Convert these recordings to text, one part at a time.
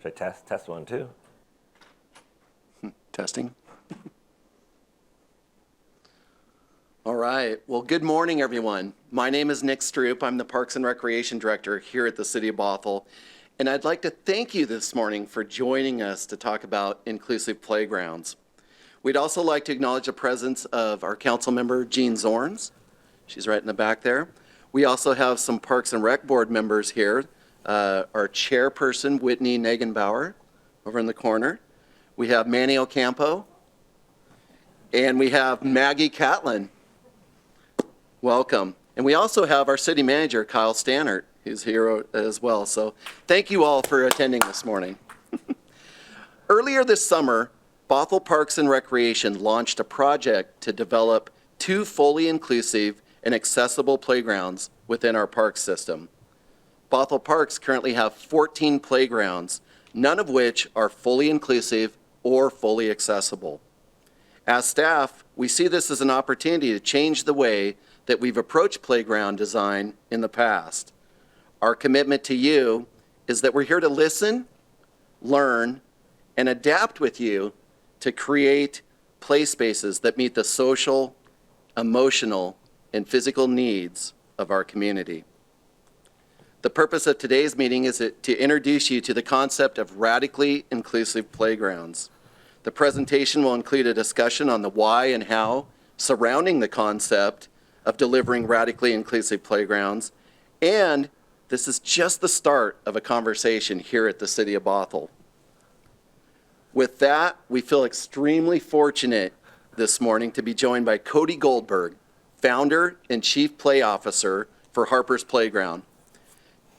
Should I test one too? Testing. All right. Well, good morning, everyone. My name is Nick Stroop. I'm the Parks and Recreation Director here at the City of Bothell. And I'd like to thank you this morning for joining us to talk about inclusive playgrounds. We'd also like to acknowledge the presence of our council member, Jean Zorns. She's right in the back there. We also have some Parks and Rec Board members here. Our chairperson, Whitney Nagenbauer, over in the corner. We have Manny Ocampo. And we have Maggie Catlin. Welcome. And we also have our city manager, Kyle Stannert, who's here as well. So thank you all for attending this morning. Earlier this summer, Bothell Parks and Recreation launched a project to develop 2 fully inclusive and accessible playgrounds within our park system. Bothell Parks currently have 14 playgrounds, none of which are fully inclusive or fully accessible. As staff, we see this as an opportunity to change the way that we've approached playground design in the past. Our commitment to you is that we're here to listen, learn, and adapt with you to create play spaces that meet the social, emotional, and physical needs of our community. The purpose of today's meeting is to introduce you to the concept of radically inclusive playgrounds. The presentation will include a discussion on the why and how surrounding the concept of delivering radically inclusive playgrounds, and this is just the start of a conversation here at the City of Bothell. With that, we feel extremely fortunate this morning to be joined by Cody Goldberg, founder and chief play officer for Harper's Playground.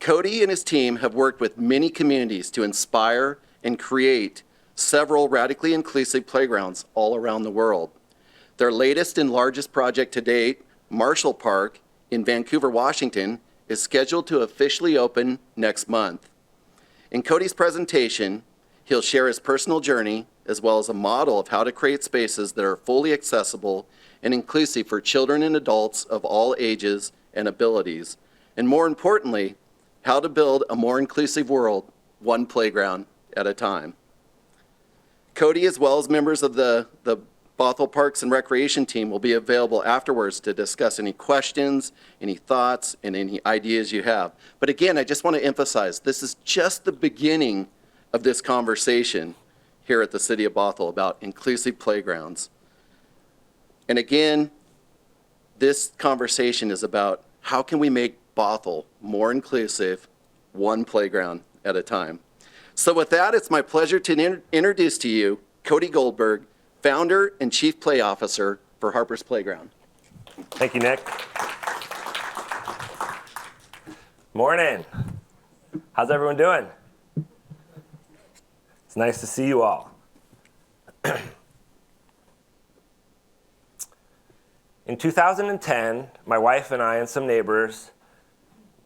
Cody and his team have worked with many communities to inspire and create several radically inclusive playgrounds all around the world. Their latest and largest project to date, Marshall Park in Vancouver, Washington, is scheduled to officially open next month. In Cody's presentation, he'll share his personal journey as well as a model of how to create spaces that are fully accessible and inclusive for children and adults of all ages and abilities, and more importantly, how to build a more inclusive world, one playground at a time. Cody, as well as members of the Bothell Parks and Recreation team, will be available afterwards to discuss any questions, any thoughts, and any ideas you have. But again, I just want to emphasize, this is just the beginning of this conversation here at the City of Bothell about inclusive playgrounds. And again, this conversation is about how can we make Bothell more inclusive, one playground at a time. So with that, it's my pleasure to introduce to you Cody Goldberg, founder and chief play officer for Harper's Playground. Thank you, Nick. Morning. How's everyone doing? It's nice to see you all. In 2010, my wife and I and some neighbors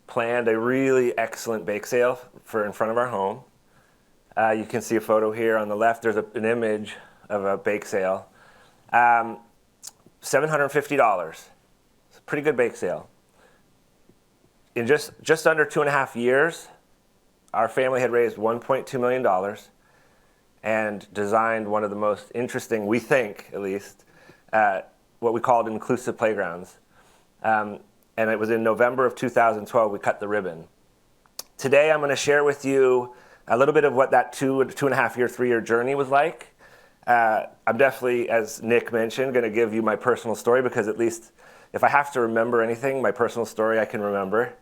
planned a really excellent bake sale in front of our home. You can see a photo here on the left. There's an image of a bake sale. $750. It's a pretty good bake sale. In just under 2.5 years, our family had raised $1.2 million and designed one of the most interesting, we think at least, what we called inclusive playgrounds. And it was in November of 2012 we cut the ribbon. Today I'm going to share with you a little bit of what that 2.5 year, 3-year journey was like. I'm definitely, as Nick mentioned, going to give you my personal story because at least if I have to remember anything, my personal story I can remember.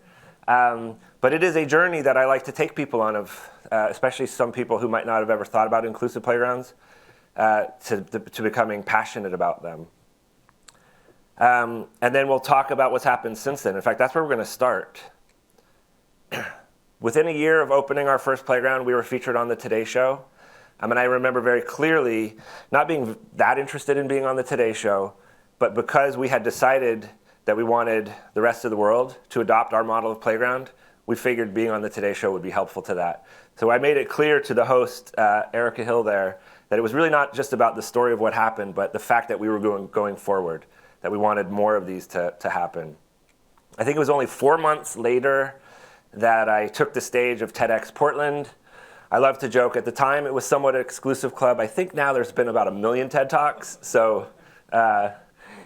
But it is a journey that I like to take people on, especially some people who might not have ever thought about inclusive playgrounds, to becoming passionate about them. And then we'll talk about what's happened since then. In fact, that's where we're going to start. Within a year of opening our first playground, we were featured on the Today Show. And I remember very clearly not being that interested in being on the Today Show, but because we had decided that we wanted the rest of the world to adopt our model of playground, we figured being on the Today Show would be helpful to that. So I made it clear to the host, Erica Hill there, that it was really not just about the story of what happened, but the fact that we were going forward, that we wanted more of these to happen. I think it was only 4 months later that I took the stage of TEDx Portland, I love to joke. At the time, it was somewhat an exclusive club. I think now there's been about 1 million TED Talks, so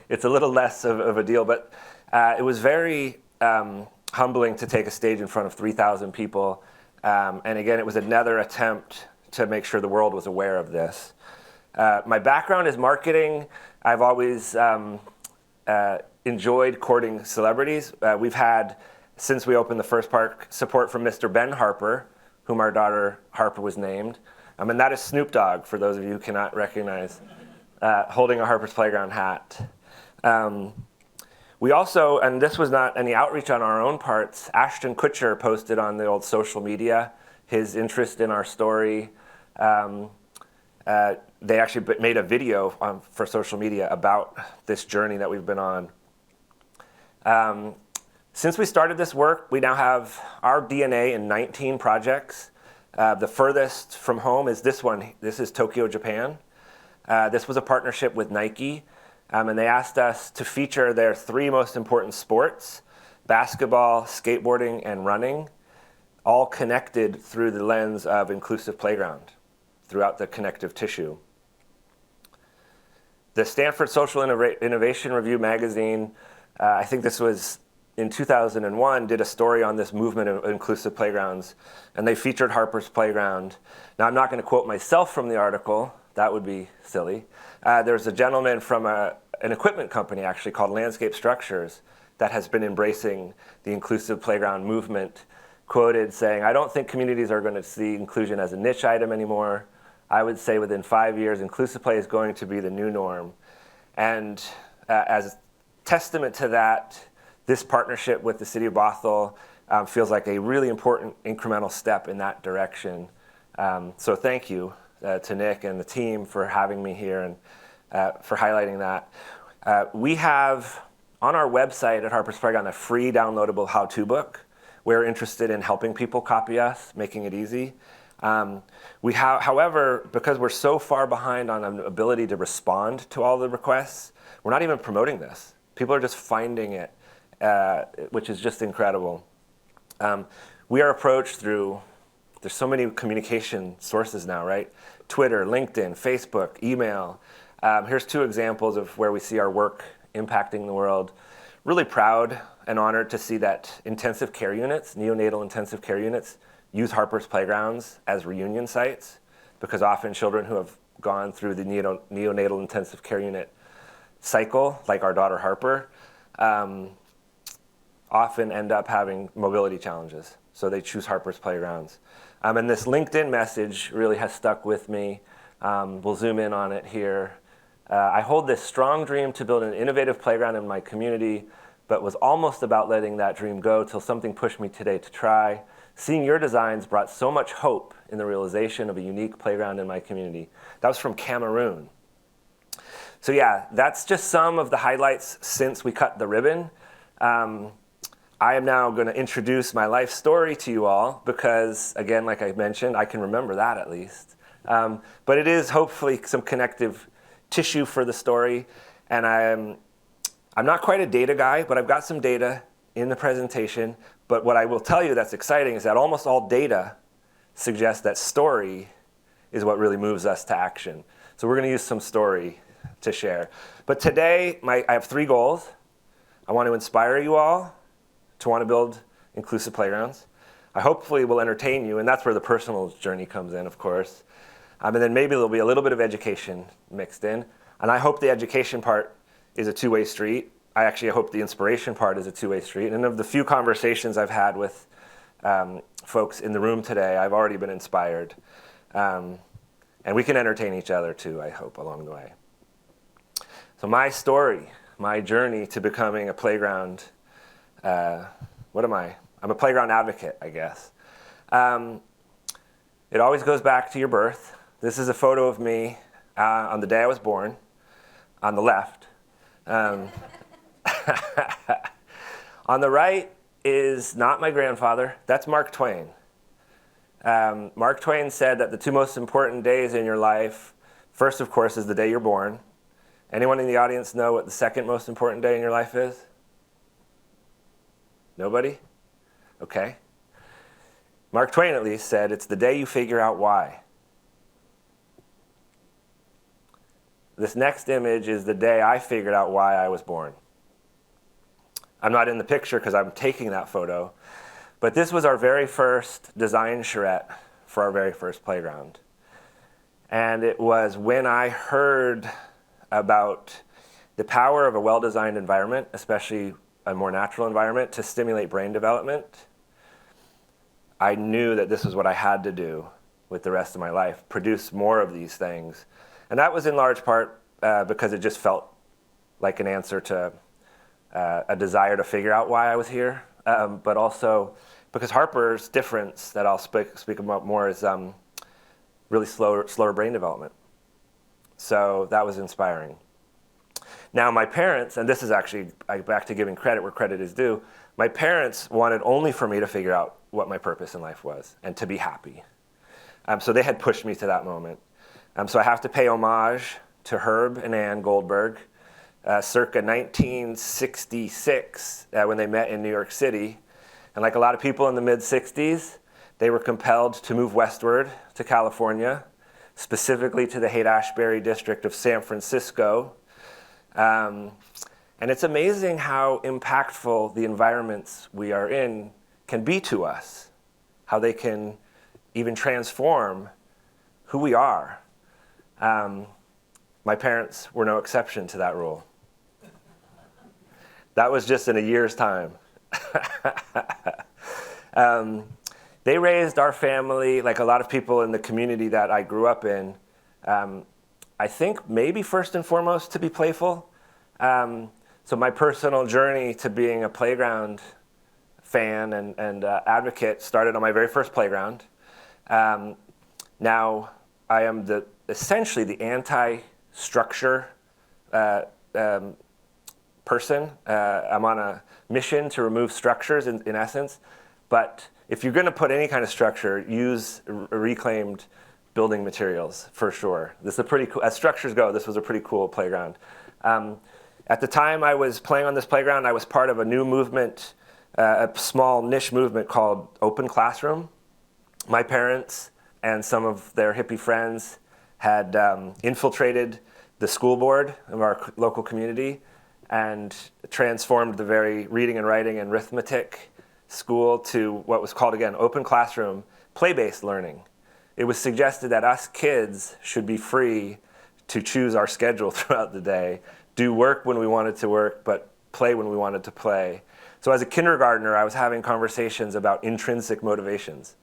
it's a little less of a deal. But it was very humbling to take a stage in front of 3,000 people. And again, it was another attempt to make sure the world was aware of this. My background is marketing. I've always enjoyed courting celebrities. We've had, since we opened the first park, support from Mr. Ben Harper, whom our daughter Harper was named. And that is Snoop Dogg, for those of you who cannot recognize, holding a Harper's Playground hat. We also, and this was not any outreach on our own parts, Ashton Kutcher posted on the old social media his interest in our story. They actually made a video for social media about this journey that we've been on. Since we started this work, we now have our DNA in 19 projects. The furthest from home is this one. This is Tokyo, Japan. This was a partnership with Nike, and they asked us to feature their 3 most important sports: basketball, skateboarding, and running, all connected through the lens of inclusive playground throughout the connective tissue. The Stanford Social Innovation Review magazine, I think this was in 2001, did a story on this movement of inclusive playgrounds, and they featured Harper's Playground. Now, I'm not going to quote myself from the article. That would be silly. There's a gentleman from an equipment company, actually, called Landscape Structures, that has been embracing the inclusive playground movement, quoted saying, "I don't think communities are going to see inclusion as a niche item anymore. I would say within 5 years, inclusive play is going to be the new norm." And as testament to that, this partnership with the city of Bothell feels like a really important incremental step in that direction. So thank you to Nick and the team for having me here and for highlighting that. We have on our website at Harper's Playground a free downloadable how-to book. We're interested in helping people copy us, making it easy. However, because we're so far behind on an ability to respond to all the requests, we're not even promoting this. People are just finding it, which is just incredible. We are approached through, there's so many communication sources now, right? Twitter, LinkedIn, Facebook, email. Here's 2 examples of where we see our work impacting the world. Really proud and honored to see that intensive care units, neonatal intensive care units, use Harper's Playgrounds as reunion sites, because often children who have gone through the neonatal intensive care unit cycle, like our daughter Harper, often end up having mobility challenges. So they choose Harper's Playgrounds. And this LinkedIn message really has stuck with me. We'll zoom in on it here. I hold this strong dream to build an innovative playground in my community, but was almost about letting that dream go till something pushed me today to try. Seeing your designs brought so much hope in the realization of a unique playground in my community. That was from Cameroon. So yeah, that's just some of the highlights since we cut the ribbon. I am now going to introduce my life story to you all because, again, like I mentioned, I can remember that at least. But it is hopefully some connective tissue for the story. And I'm not quite a data guy, but I've got some data in the presentation. But what I will tell you that's exciting is that almost all data suggests that story is what really moves us to action. So we're going to use some story to share. But today, I have 3 goals. I want to inspire you all to want to build inclusive playgrounds. I hopefully will entertain you, and that's where the personal journey comes in, of course. And then maybe there'll be a little bit of education mixed in. And I hope the education part is a 2-way street. I actually hope the inspiration part is a 2-way street. And of the few conversations I've had with folks in the room today, I've already been inspired. And we can entertain each other too, I hope, along the way. So my story, my journey to becoming a playground, what am I? I'm a playground advocate, I guess. It always goes back to your birth. This is a photo of me on the day I was born, on the left. On the right is not my grandfather. That's Mark Twain. Mark Twain said that the 2 most important days in your life, first, of course, is the day you're born. Anyone in the audience know what the second most important day in your life is? Nobody? Okay. Mark Twain at least said, it's the day you figure out why. This next image is the day I figured out why I was born. I'm not in the picture because I'm taking that photo, but this was our very first design charrette for our very first playground. And it was when I heard about the power of a well-designed environment, especially a more natural environment, to stimulate brain development. I knew that this was what I had to do with the rest of my life, produce more of these things. And that was in large part because it just felt like an answer to a desire to figure out why I was here, but also because Harper's difference that I'll speak about more is really slower brain development. So that was inspiring. Now my parents, and this is actually back to giving credit where credit is due, my parents wanted only for me to figure out what my purpose in life was and to be happy. So they had pushed me to that moment. So I have to pay homage to Herb and Ann Goldberg, circa 1966, when they met in New York City. And like a lot of people in the mid-60s, they were compelled to move westward to California, specifically to the Haight-Ashbury district of San Francisco. And it's amazing how impactful the environments we are in can be to us, how they can even transform who we are. My parents were no exception to that rule. That was just in a year's time. They raised our family, like a lot of people in the community that I grew up in, I think maybe first and foremost to be playful. So my personal journey to being a playground fan and advocate started on my very first playground. Now I am essentially the anti-structure person. I'm on a mission to remove structures in essence, but if you're going to put any kind of structure, use reclaimed building materials for sure. This is a pretty cool, as structures go, this was a pretty cool playground. At the time I was playing on this playground, I was part of a new movement, a small niche movement called Open Classroom. My parents and some of their hippie friends had infiltrated the school board of our local community and transformed the very reading and writing and arithmetic school to what was called, again, Open Classroom, play-based learning. It was suggested that us kids should be free to choose our schedule throughout the day, do work when we wanted to work, but play when we wanted to play. So as a kindergartner, I was having conversations about intrinsic motivations,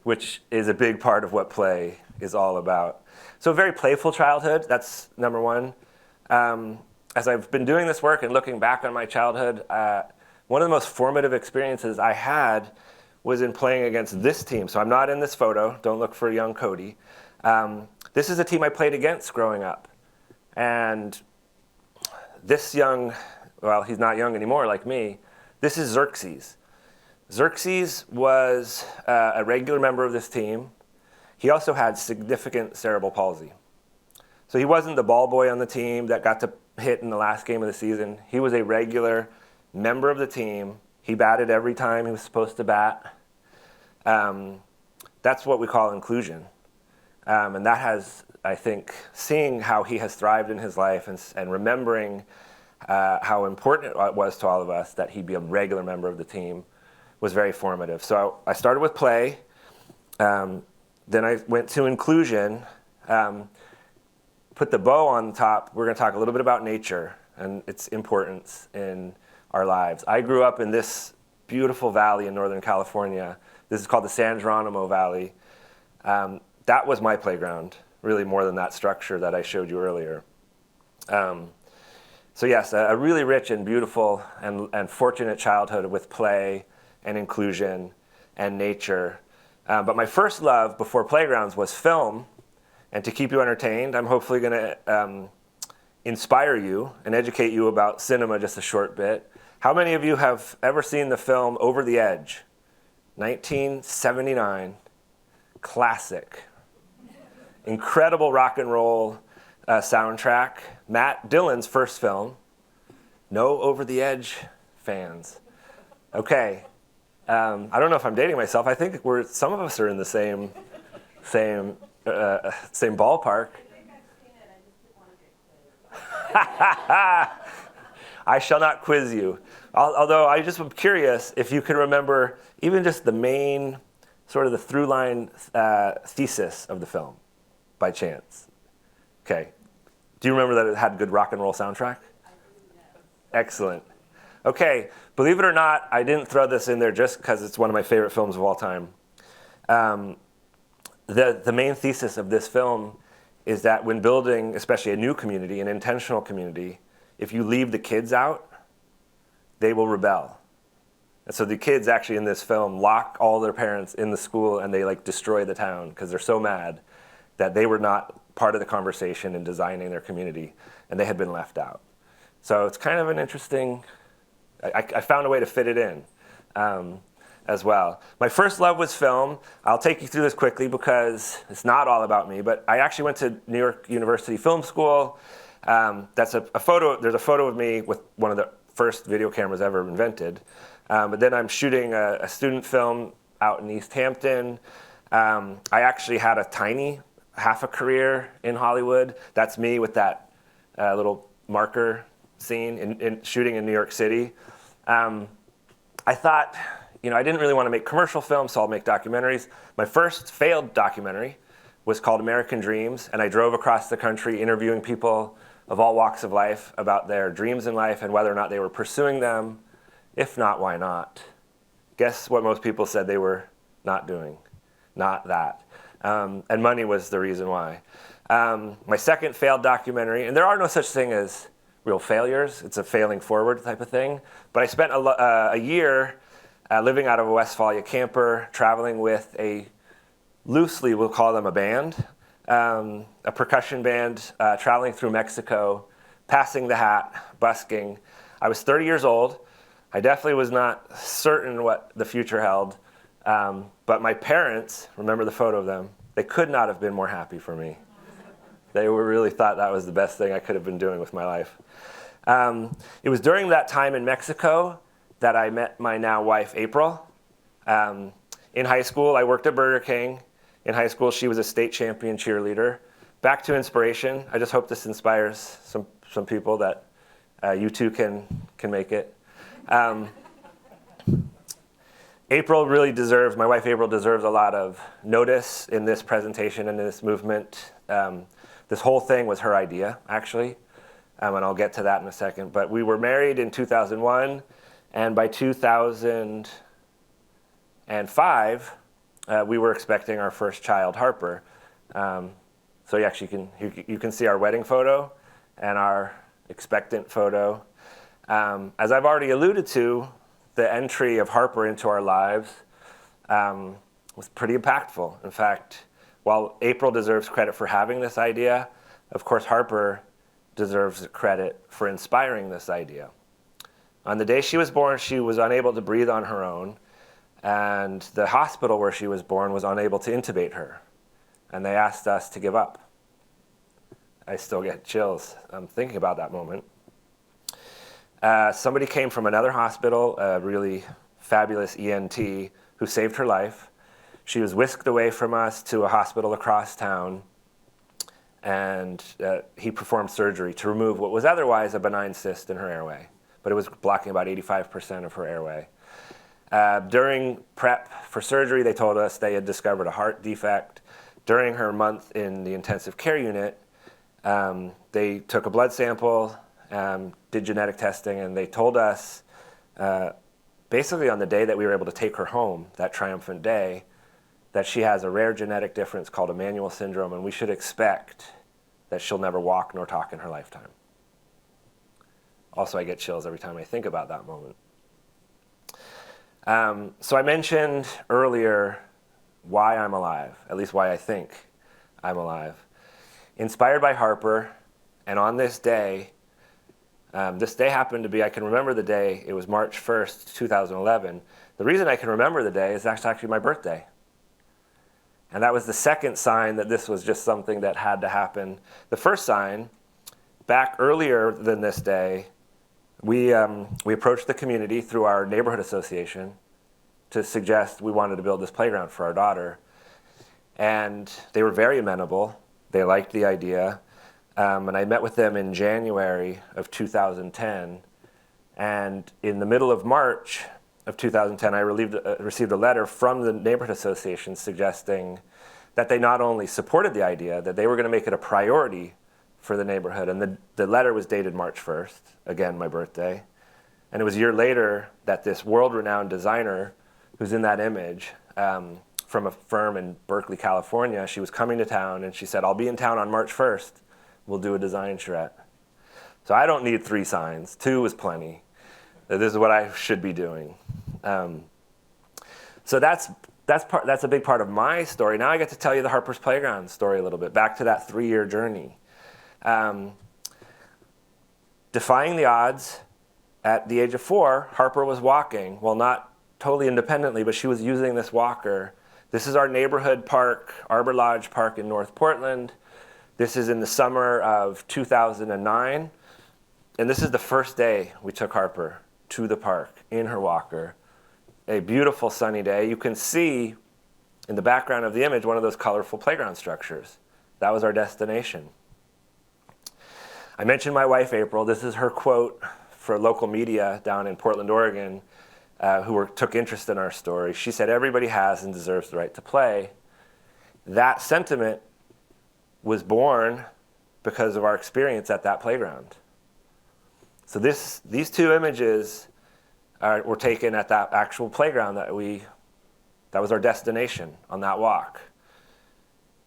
which is a big part of what play is all about. So a very playful childhood, that's number one. As I've been doing this work and looking back on my childhood, one of the most formative experiences I had was in playing against this team. So I'm not in this photo, don't look for young Cody. This is a team I played against growing up. And this young, well, he's not young anymore like me, this is Xerxes. Xerxes was a regular member of this team. He also had significant cerebral palsy. So he wasn't the ball boy on the team that got to hit in the last game of the season. He was a regular member of the team. He batted every time he was supposed to bat. That's what we call inclusion. And that has, I think, seeing how he has thrived in his life and remembering how important it was to all of us that he be a regular member of the team was very formative. So I started with play. Then I went to inclusion. Put the bow on top. We're going to talk a little bit about nature and its importance in our lives. I grew up in this beautiful valley in Northern California. This is called the San Geronimo Valley. That was my playground, really more than that structure that I showed you earlier. So yes, a really rich and beautiful and fortunate childhood with play and inclusion and nature. But my first love before playgrounds was film. And to keep you entertained, I'm hopefully going to inspire you and educate you about cinema just a short bit. How many of you have ever seen the film Over the Edge? 1979, classic. Incredible rock and roll soundtrack. Matt Dillon's first film. No Over the Edge fans. Okay, I don't know if I'm dating myself. I think some of us are in the same ballpark. I shall not quiz you. Although I just am curious if you can remember even just the main, sort of the through line thesis of the film, by chance. Okay. Do you remember that it had a good rock and roll soundtrack? Excellent. Okay, believe it or not, I didn't throw this in there just because it's one of my favorite films of all time. The main thesis of this film is that when building, especially a new community, an intentional community, if you leave the kids out, they will rebel. And so the kids actually in this film lock all their parents in the school and they like destroy the town because they're so mad that they were not part of the conversation in designing their community and they had been left out. So it's kind of an interesting, I found a way to fit it in as well. My first love was film. I'll take you through this quickly because it's not all about me, but I actually went to New York University Film School. That's a photo, there's a photo of me with one of the first video cameras ever invented. But then I'm shooting a student film out in East Hampton. I actually had a tiny half a career in Hollywood. That's me with that little marker scene in shooting in New York City. I thought, I didn't really want to make commercial films, so I'll make documentaries. My first failed documentary was called American Dreams, and I drove across the country interviewing people of all walks of life about their dreams in life and whether or not they were pursuing them. If not, why not? Guess what most people said they were not doing? Not that. And money was the reason why. My second failed documentary, and there are no such thing as real failures. It's a failing forward type of thing. But I spent a year living out of a Westphalia camper, traveling with loosely we'll call them a band, a percussion band, traveling through Mexico, passing the hat, busking. I was 30 years old. I definitely was not certain what the future held. But my parents, remember the photo of them, they could not have been more happy for me. They really thought that was the best thing I could have been doing with my life. It was during that time in Mexico that I met my now wife, April. In high school, I worked at Burger King. In high school, she was a state champion cheerleader. Back to inspiration. I just hope this inspires some people that you too can make it. My wife April deserves a lot of notice in this presentation and in this movement. This whole thing was her idea, actually, and I'll get to that in a second. But we were married in 2001, and by 2005, we were expecting our first child, Harper. So actually, you can see our wedding photo and our expectant photo. As I've already alluded to, the entry of Harper into our lives was pretty impactful. In fact, while April deserves credit for having this idea, of course Harper deserves credit for inspiring this idea. On the day she was born, she was unable to breathe on her own, and the hospital where she was born was unable to intubate her, and they asked us to give up. I still get chills thinking about that moment. Somebody came from another hospital, a really fabulous ENT, who saved her life. She was whisked away from us to a hospital across town, and he performed surgery to remove what was otherwise a benign cyst in her airway, but it was blocking about 85% of her airway. During prep for surgery, they told us they had discovered a heart defect. During her month in the intensive care unit, they took a blood sample, did genetic testing, and they told us basically on the day that we were able to take her home, that triumphant day, that she has a rare genetic difference called Emmanuel syndrome, and we should expect that she'll never walk nor talk in her lifetime. Also, I get chills every time I think about that moment. So I mentioned earlier why I'm alive, at least why I think I'm alive. Inspired by Harper, and on this day happened to be, I can remember the day, it was March 1st, 2011. The reason I can remember the day is that's actually my birthday. And that was the second sign that this was just something that had to happen. The first sign, back earlier than this day, we approached the community through our neighborhood association, to suggest we wanted to build this playground for our daughter. And they were very amenable. They liked the idea. And I met with them in January of 2010. And in the middle of March of 2010, I received a letter from the neighborhood association suggesting that they not only supported the idea, that they were going to make it a priority for the neighborhood. And the letter was dated March 1st, again, my birthday. And it was a year later that this world-renowned designer who's in that image, from a firm in Berkeley, California, she was coming to town and she said, I'll be in town on March 1st. We'll do a design charrette. So I don't need 3 signs. 2 is plenty. This is what I should be doing. So that's a big part of my story. Now I get to tell you the Harper's Playground story a little bit, back to that 3-year journey. Defying the odds, at the age of 4, Harper was walking. Well, not totally independently, but she was using this walker. This is our neighborhood park, Arbor Lodge Park in North Portland. This is in the summer of 2009. And this is the first day we took Harper to the park in her walker. A beautiful sunny day. You can see in the background of the image one of those colorful playground structures. That was our destination. I mentioned my wife, April. This is her quote for local media down in Portland, Oregon, who took interest in our story. She said, everybody has and deserves the right to play. That sentiment was born because of our experience at that playground. So these 2 images were taken at that actual playground that was our destination on that walk.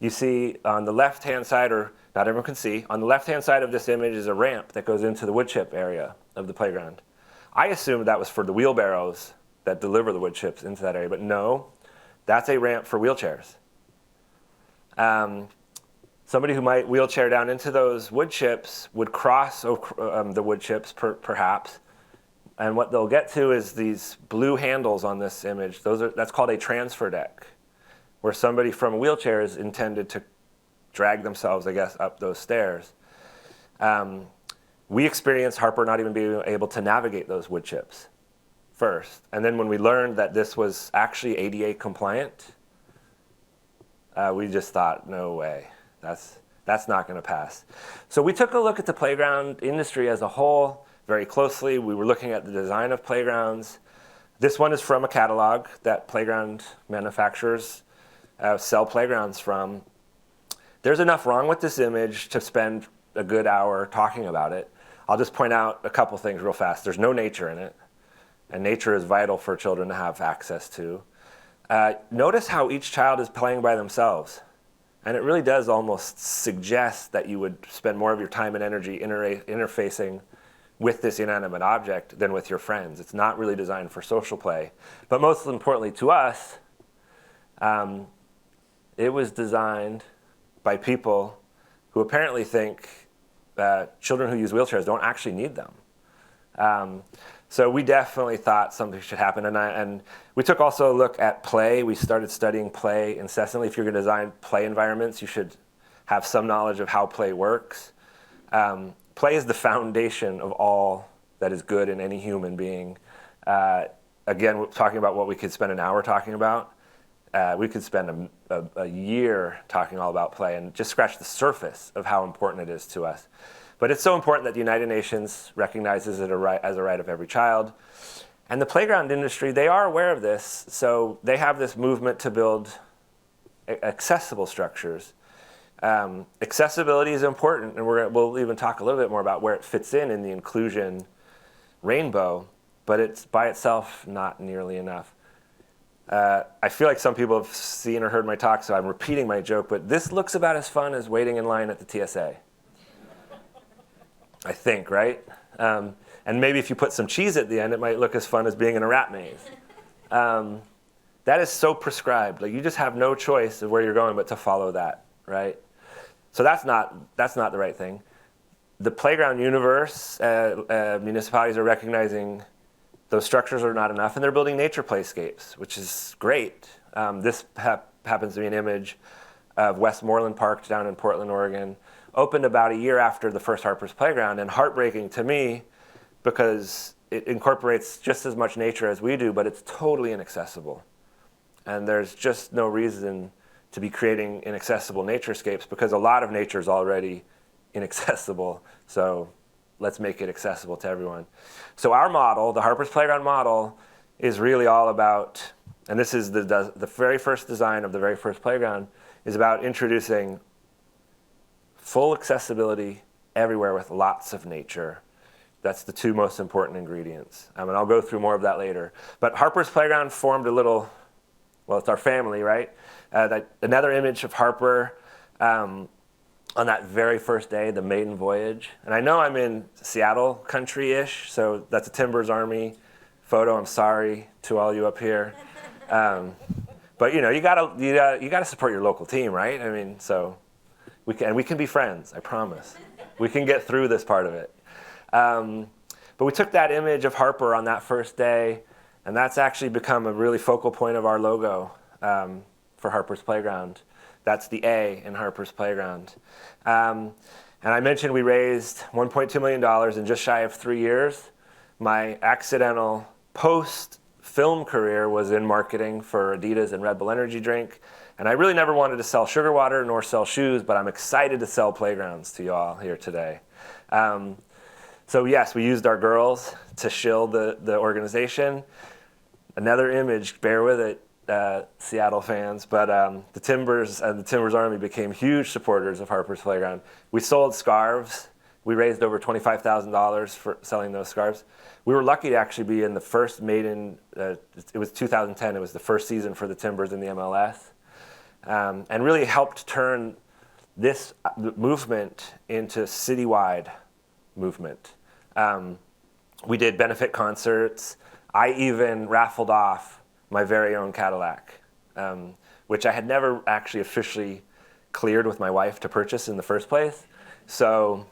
You see on the left-hand side, or not everyone can see, on the left-hand side of this image is a ramp that goes into the wood chip area of the playground. I assumed that was for the wheelbarrows that deliver the wood chips into that area, but no, that's a ramp for wheelchairs. Somebody who might wheelchair down into those wood chips would cross the wood chips, perhaps, and what they'll get to is these blue handles on this image. That's called a transfer deck, where somebody from a wheelchair is intended to drag themselves, I guess, up those stairs. We experienced Harper not even being able to navigate those wood chips first. And then when we learned that this was actually ADA compliant, we just thought, no way, that's not going to pass. So we took a look at the playground industry as a whole very closely. We were looking at the design of playgrounds. This one is from a catalog that playground manufacturers sell playgrounds from. There's enough wrong with this image to spend a good hour talking about it. I'll just point out a couple things real fast. There's no nature in it, and nature is vital for children to have access to. Notice how each child is playing by themselves, and it really does almost suggest that you would spend more of your time and energy interfacing with this inanimate object than with your friends. It's not really designed for social play. But most importantly to us, it was designed by people who apparently think that children who use wheelchairs don't actually need them. So we definitely thought something should happen. And we took also a look at play. We started studying play incessantly. If you're going to design play environments, you should have some knowledge of how play works. Play is the foundation of all that is good in any human being. Again, we're talking about what we could spend an hour talking about. We could spend a year talking all about play and just scratch the surface of how important it is to us. But it's so important that the United Nations recognizes it as a right of every child. And the playground industry, they are aware of this, so they have this movement to build accessible structures. Accessibility is important, and we'll even talk a little bit more about where it fits in the inclusion rainbow, but it's by itself not nearly enough. I feel like some people have seen or heard my talk, so I'm repeating my joke, but this looks about as fun as waiting in line at the TSA. I think, right? And maybe if you put some cheese at the end, it might look as fun as being in a rat maze. That is so prescribed. Like, you just have no choice of where you're going but to follow that, right? So that's not the right thing. The playground universe, municipalities are recognizing those structures are not enough, and they're building nature playscapes, which is great. This happens to be an image of Westmoreland Park down in Portland, Oregon. Opened about a year after the first Harper's Playground, and heartbreaking to me because it incorporates just as much nature as we do, but it's totally inaccessible. And there's just no reason to be creating inaccessible naturescapes because a lot of nature is already inaccessible. So let's make it accessible to everyone. So our model, the Harper's Playground model, is really all about, and this is the very first design of the very first playground, is about introducing full accessibility everywhere with lots of nature. That's the two most important ingredients. And I'll go through more of that later. But Harper's Playground formed a little, well, it's our family, right? Another image of Harper on that very first day, the maiden voyage. And I know I'm in Seattle country-ish, so that's a Timbers Army photo. I'm sorry to all you up here. But you know, you gotta support your local team, right? I mean, so we can be friends, I promise. We can get through this part of it. But we took that image of Harper on that first day, and that's actually become a really focal point of our logo for Harper's Playground. That's the A in Harper's Playground. And I mentioned we raised $1.2 million in just shy of 3 years. My accidental post-film career was in marketing for Adidas and Red Bull Energy Drink. And I really never wanted to sell sugar water nor sell shoes, but I'm excited to sell playgrounds to you all here today. So yes, we used our girls to shill the organization. Another image, bear with it, Seattle fans, but the Timbers and the Timbers Army became huge supporters of Harper's Playground. We sold scarves. We raised over $25,000 for selling those scarves. We were lucky to actually be in the first maiden, it was 2010, it was the first season for the Timbers in the MLS, and really helped turn this movement into citywide movement. We did benefit concerts. I even raffled off my very own Cadillac, which I had never actually officially cleared with my wife to purchase in the first place. So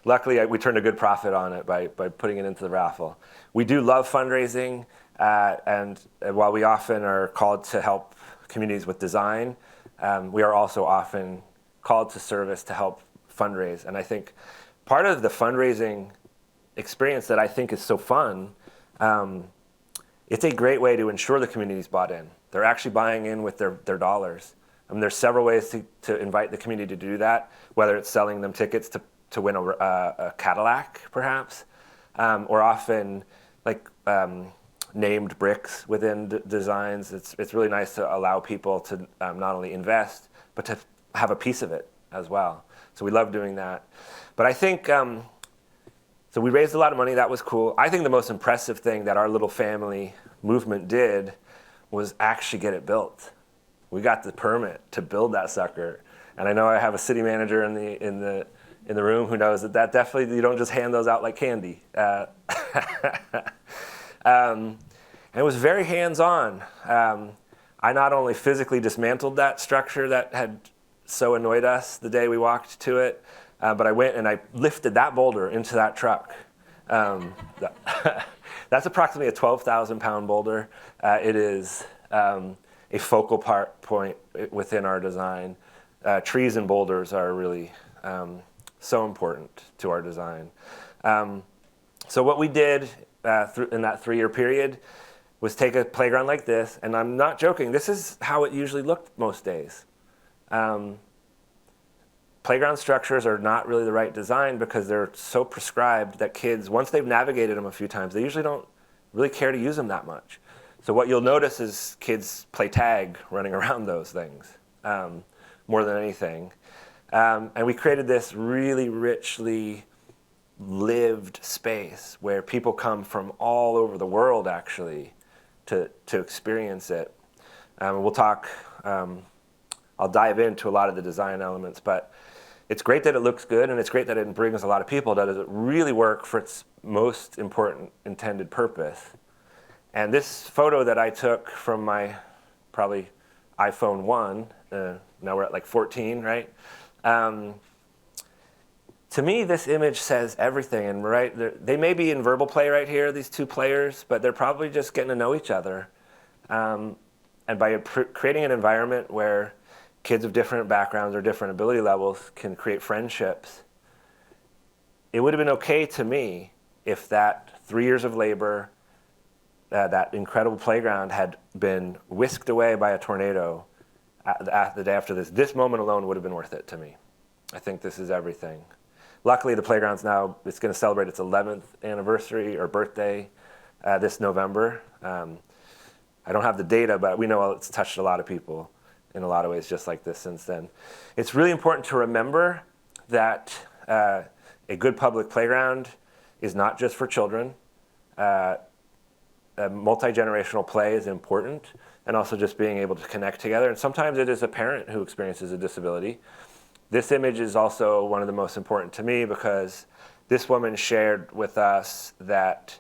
luckily, we turned a good profit on it by putting it into the raffle. We do love fundraising, and while we often are called to help communities with design, we are also often called to service to help fundraise. And I think part of the fundraising experience that I think is so fun, it's a great way to ensure the community's bought in. They're actually buying in with their dollars. I mean, there's several ways to invite the community to do that, whether it's selling them tickets to win a Cadillac, perhaps, or often like named bricks within designs. It's really nice to allow people to not only invest, but to have a piece of it as well. So we love doing that. But I think, so we raised a lot of money. That was cool. I think the most impressive thing that our little family movement did was actually get it built. We got the permit to build that sucker. And I know I have a city manager in the room who knows that definitely, you don't just hand those out like candy. And it was very hands-on. I not only physically dismantled that structure that had so annoyed us the day we walked to it, but I went and I lifted that boulder into that truck. That's approximately a 12,000-pound boulder. It is a focal point within our design. Trees and boulders are really so important to our design. So what we did in that 3-year period was take a playground like this, and I'm not joking, this is how it usually looked most days. Playground structures are not really the right design because they're so prescribed that kids, once they've navigated them a few times, they usually don't really care to use them that much. So what you'll notice is kids play tag running around those things more than anything. And we created this really richly lived space where people come from all over the world actually to experience it. We'll talk, I'll dive into a lot of the design elements, but it's great that it looks good and it's great that it brings a lot of people. Does it really work for its most important intended purpose? And this photo that I took from my probably iPhone 1, now we're at like 14, right? To me, this image says everything. And right, they may be in verbal play right here, these two players, but they're probably just getting to know each other. And by creating an environment where kids of different backgrounds or different ability levels can create friendships, it would have been okay to me if that 3 years of labor, that incredible playground had been whisked away by a tornado the day after this moment alone would have been worth it to me. I think this is everything. Luckily, the playground's now, it's going to celebrate its 11th anniversary or birthday this November. I don't have the data, but we know it's touched a lot of people in a lot of ways just like this since then. It's really important to remember that a good public playground is not just for children. Multi-generational play is important, and also just being able to connect together. And sometimes it is a parent who experiences a disability. This image is also one of the most important to me because this woman shared with us that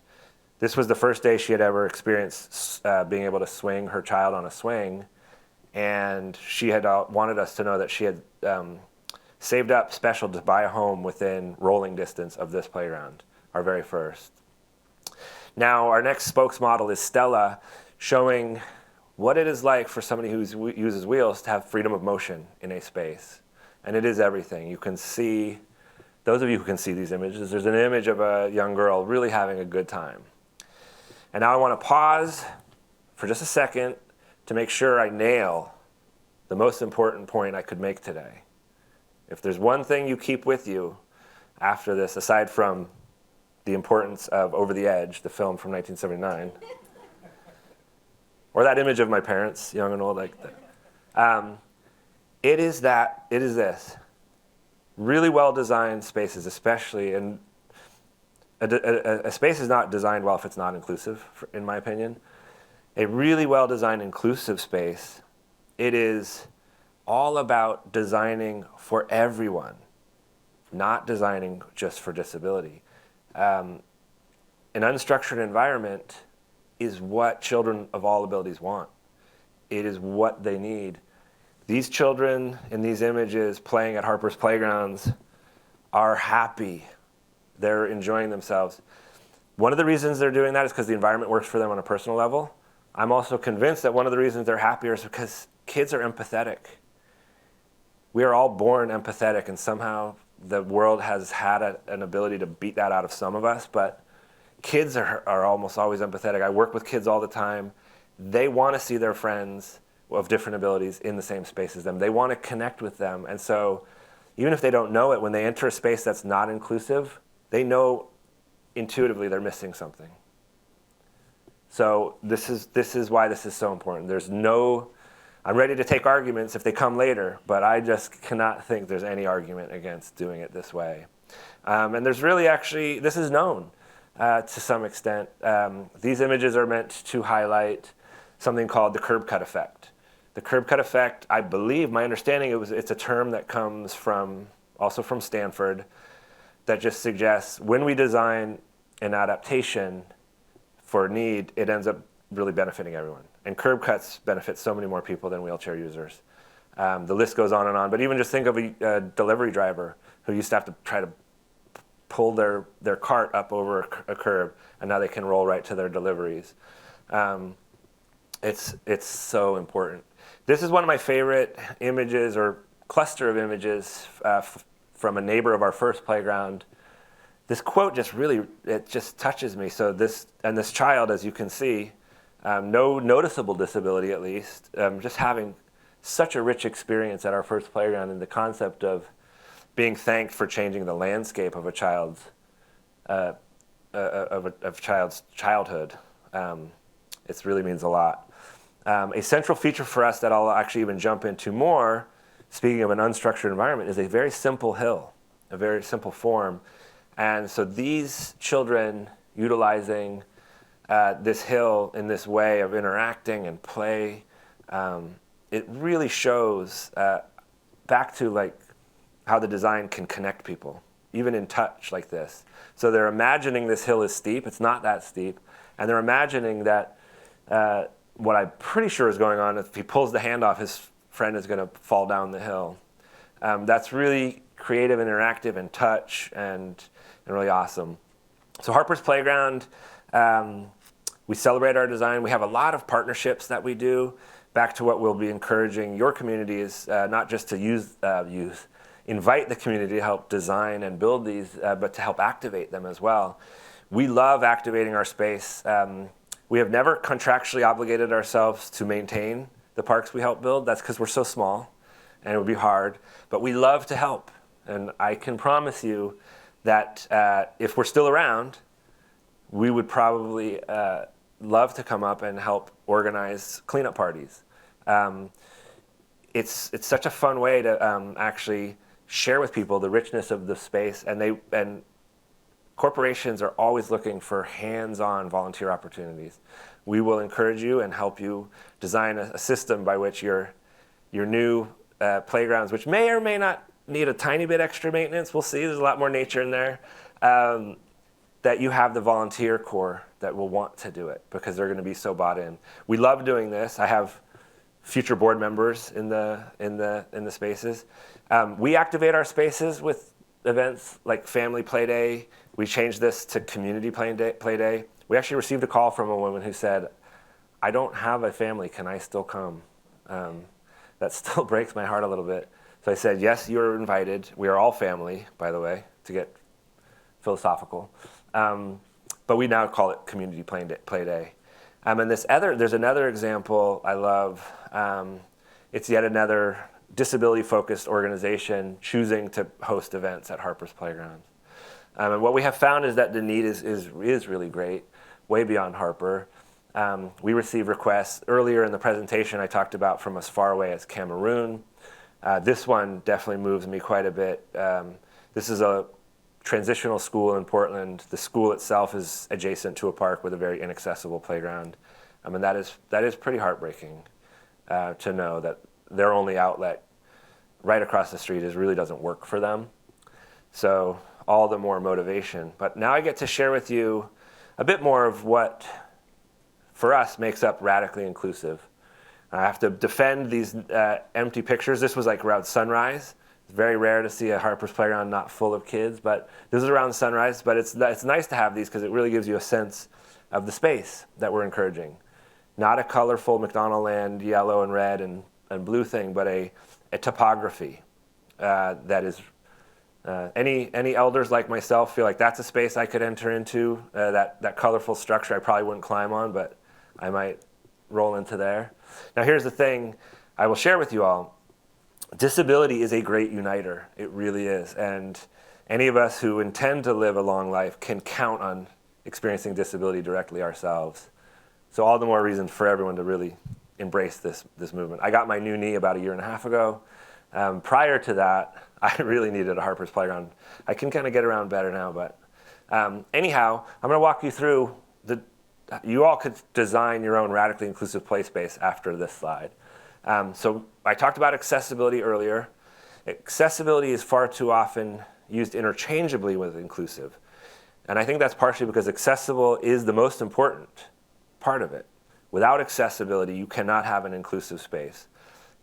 this was the first day she had ever experienced being able to swing her child on a swing, and she had wanted us to know that she had saved up special to buy a home within rolling distance of this playground, our very first. Now, our next spokesmodel is Stella, showing what it is like for somebody who uses wheels to have freedom of motion in a space. And it is everything. You can see, those of you who can see these images, there's an image of a young girl really having a good time. And now I want to pause for just a second to make sure I nail the most important point I could make today. If there's one thing you keep with you after this, aside from the importance of Over the Edge, the film from 1979, or that image of my parents, young and old, like that. It is this. Really well-designed spaces, especially, and a space is not designed well if it's not inclusive, in my opinion. A really well-designed inclusive space, it is all about designing for everyone, not designing just for disability. An unstructured environment is what children of all abilities want. It is what they need. These children in these images playing at Harper's playgrounds are happy. They're enjoying themselves. One of the reasons they're doing that is because the environment works for them on a personal level. I'm also convinced that one of the reasons they're happier is because kids are empathetic. We are all born empathetic, and somehow the world has had an ability to beat that out of some of us, but kids are almost always empathetic. I work with kids all the time. They want to see their friends of different abilities in the same space as them. They want to connect with them. And so even if they don't know it, when they enter a space that's not inclusive, they know intuitively they're missing something. So this is why this is so important. I'm ready to take arguments if they come later, but I just cannot think there's any argument against doing it this way. And there's really actually, this is known to some extent. These images are meant to highlight something called the curb cut effect. The curb cut effect, I believe, my understanding, it's a term that comes also from Stanford, that just suggests when we design an adaptation for need, it ends up really benefiting everyone. And curb cuts benefit so many more people than wheelchair users. The list goes on and on. But even just think of a delivery driver who used to have to try to pull their cart up over a curb, and now they can roll right to their deliveries. It's so important. This is one of my favorite images, or cluster of images, from a neighbor of our first playground. This quote it just touches me. So this child, as you can see, no noticeable disability at least, just having such a rich experience at our first playground, and the concept of being thanked for changing the landscape of a child's childhood. It really means a lot. A central feature for us that I'll actually even jump into more, speaking of an unstructured environment, is a very simple hill, a very simple form. And so these children utilizing this hill in this way of interacting and play, it really shows back to like how the design can connect people, even in touch like this. So they're imagining this hill is steep. It's not that steep. And they're imagining that what I'm pretty sure is going on, if he pulls the hand off, his friend is going to fall down the hill. That's really creative, interactive, and touch, and really awesome. So Harper's Playground, we celebrate our design. We have a lot of partnerships that we do. Back to what we'll be encouraging your community is not just to invite the community to help design and build these, but to help activate them as well. We love activating our space. We have never contractually obligated ourselves to maintain the parks we help build. That's because we're so small and it would be hard. But we love to help. And I can promise you that if we're still around, we would probably love to come up and help organize cleanup parties. It's such a fun way to actually share with people the richness of the space, and corporations are always looking for hands-on volunteer opportunities. We will encourage you and help you design a system by which your new playgrounds, which may or may not need a tiny bit extra maintenance, we'll see, there's a lot more nature in there, that you have the volunteer core that will want to do it because they're going to be so bought in. We love doing this. I have future board members in the spaces. We activate our spaces with events like Family Play Day. We changed this to Community Play Day. We actually received a call from a woman who said, I don't have a family, can I still come? That still breaks my heart a little bit. So I said, yes, you're invited. We are all family, by the way, to get philosophical. But we now call it Community Play Day. And there's another example I love. It's yet another disability-focused organization choosing to host events at Harper's Playgrounds. And what we have found is that the need is really great, way beyond Harper. We receive requests. Earlier in the presentation, I talked about from as far away as Cameroon. This one definitely moves me quite a bit. This is a transitional school in Portland. The school itself is adjacent to a park with a very inaccessible playground. And that is pretty heartbreaking to know that their only outlet right across the street really doesn't work for them. So all the more motivation. But now I get to share with you a bit more of what, for us, makes up radically inclusive. I have to defend these empty pictures. This was like around sunrise. It's very rare to see a Harper's Playground not full of kids, but this is around sunrise. But it's nice to have these because it really gives you a sense of the space that we're encouraging. Not a colorful McDonaldland yellow and red and blue thing, but a topography that is, any elders like myself feel like that's a space I could enter into, that colorful structure I probably wouldn't climb on, but I might roll into there. Now here's the thing I will share with you all. Disability is a great uniter. It really is. And any of us who intend to live a long life can count on experiencing disability directly ourselves. So all the more reason for everyone to really embrace this movement. I got my new knee about 1.5 years ago. Prior to that, I really needed a Harper's Playground. I can kind of get around better now, but anyhow, I'm going to walk you through you all could design your own radically inclusive play space after this slide. So I talked about accessibility earlier. Accessibility is far too often used interchangeably with inclusive. And I think that's partially because accessible is the most important part of it. Without accessibility, you cannot have an inclusive space.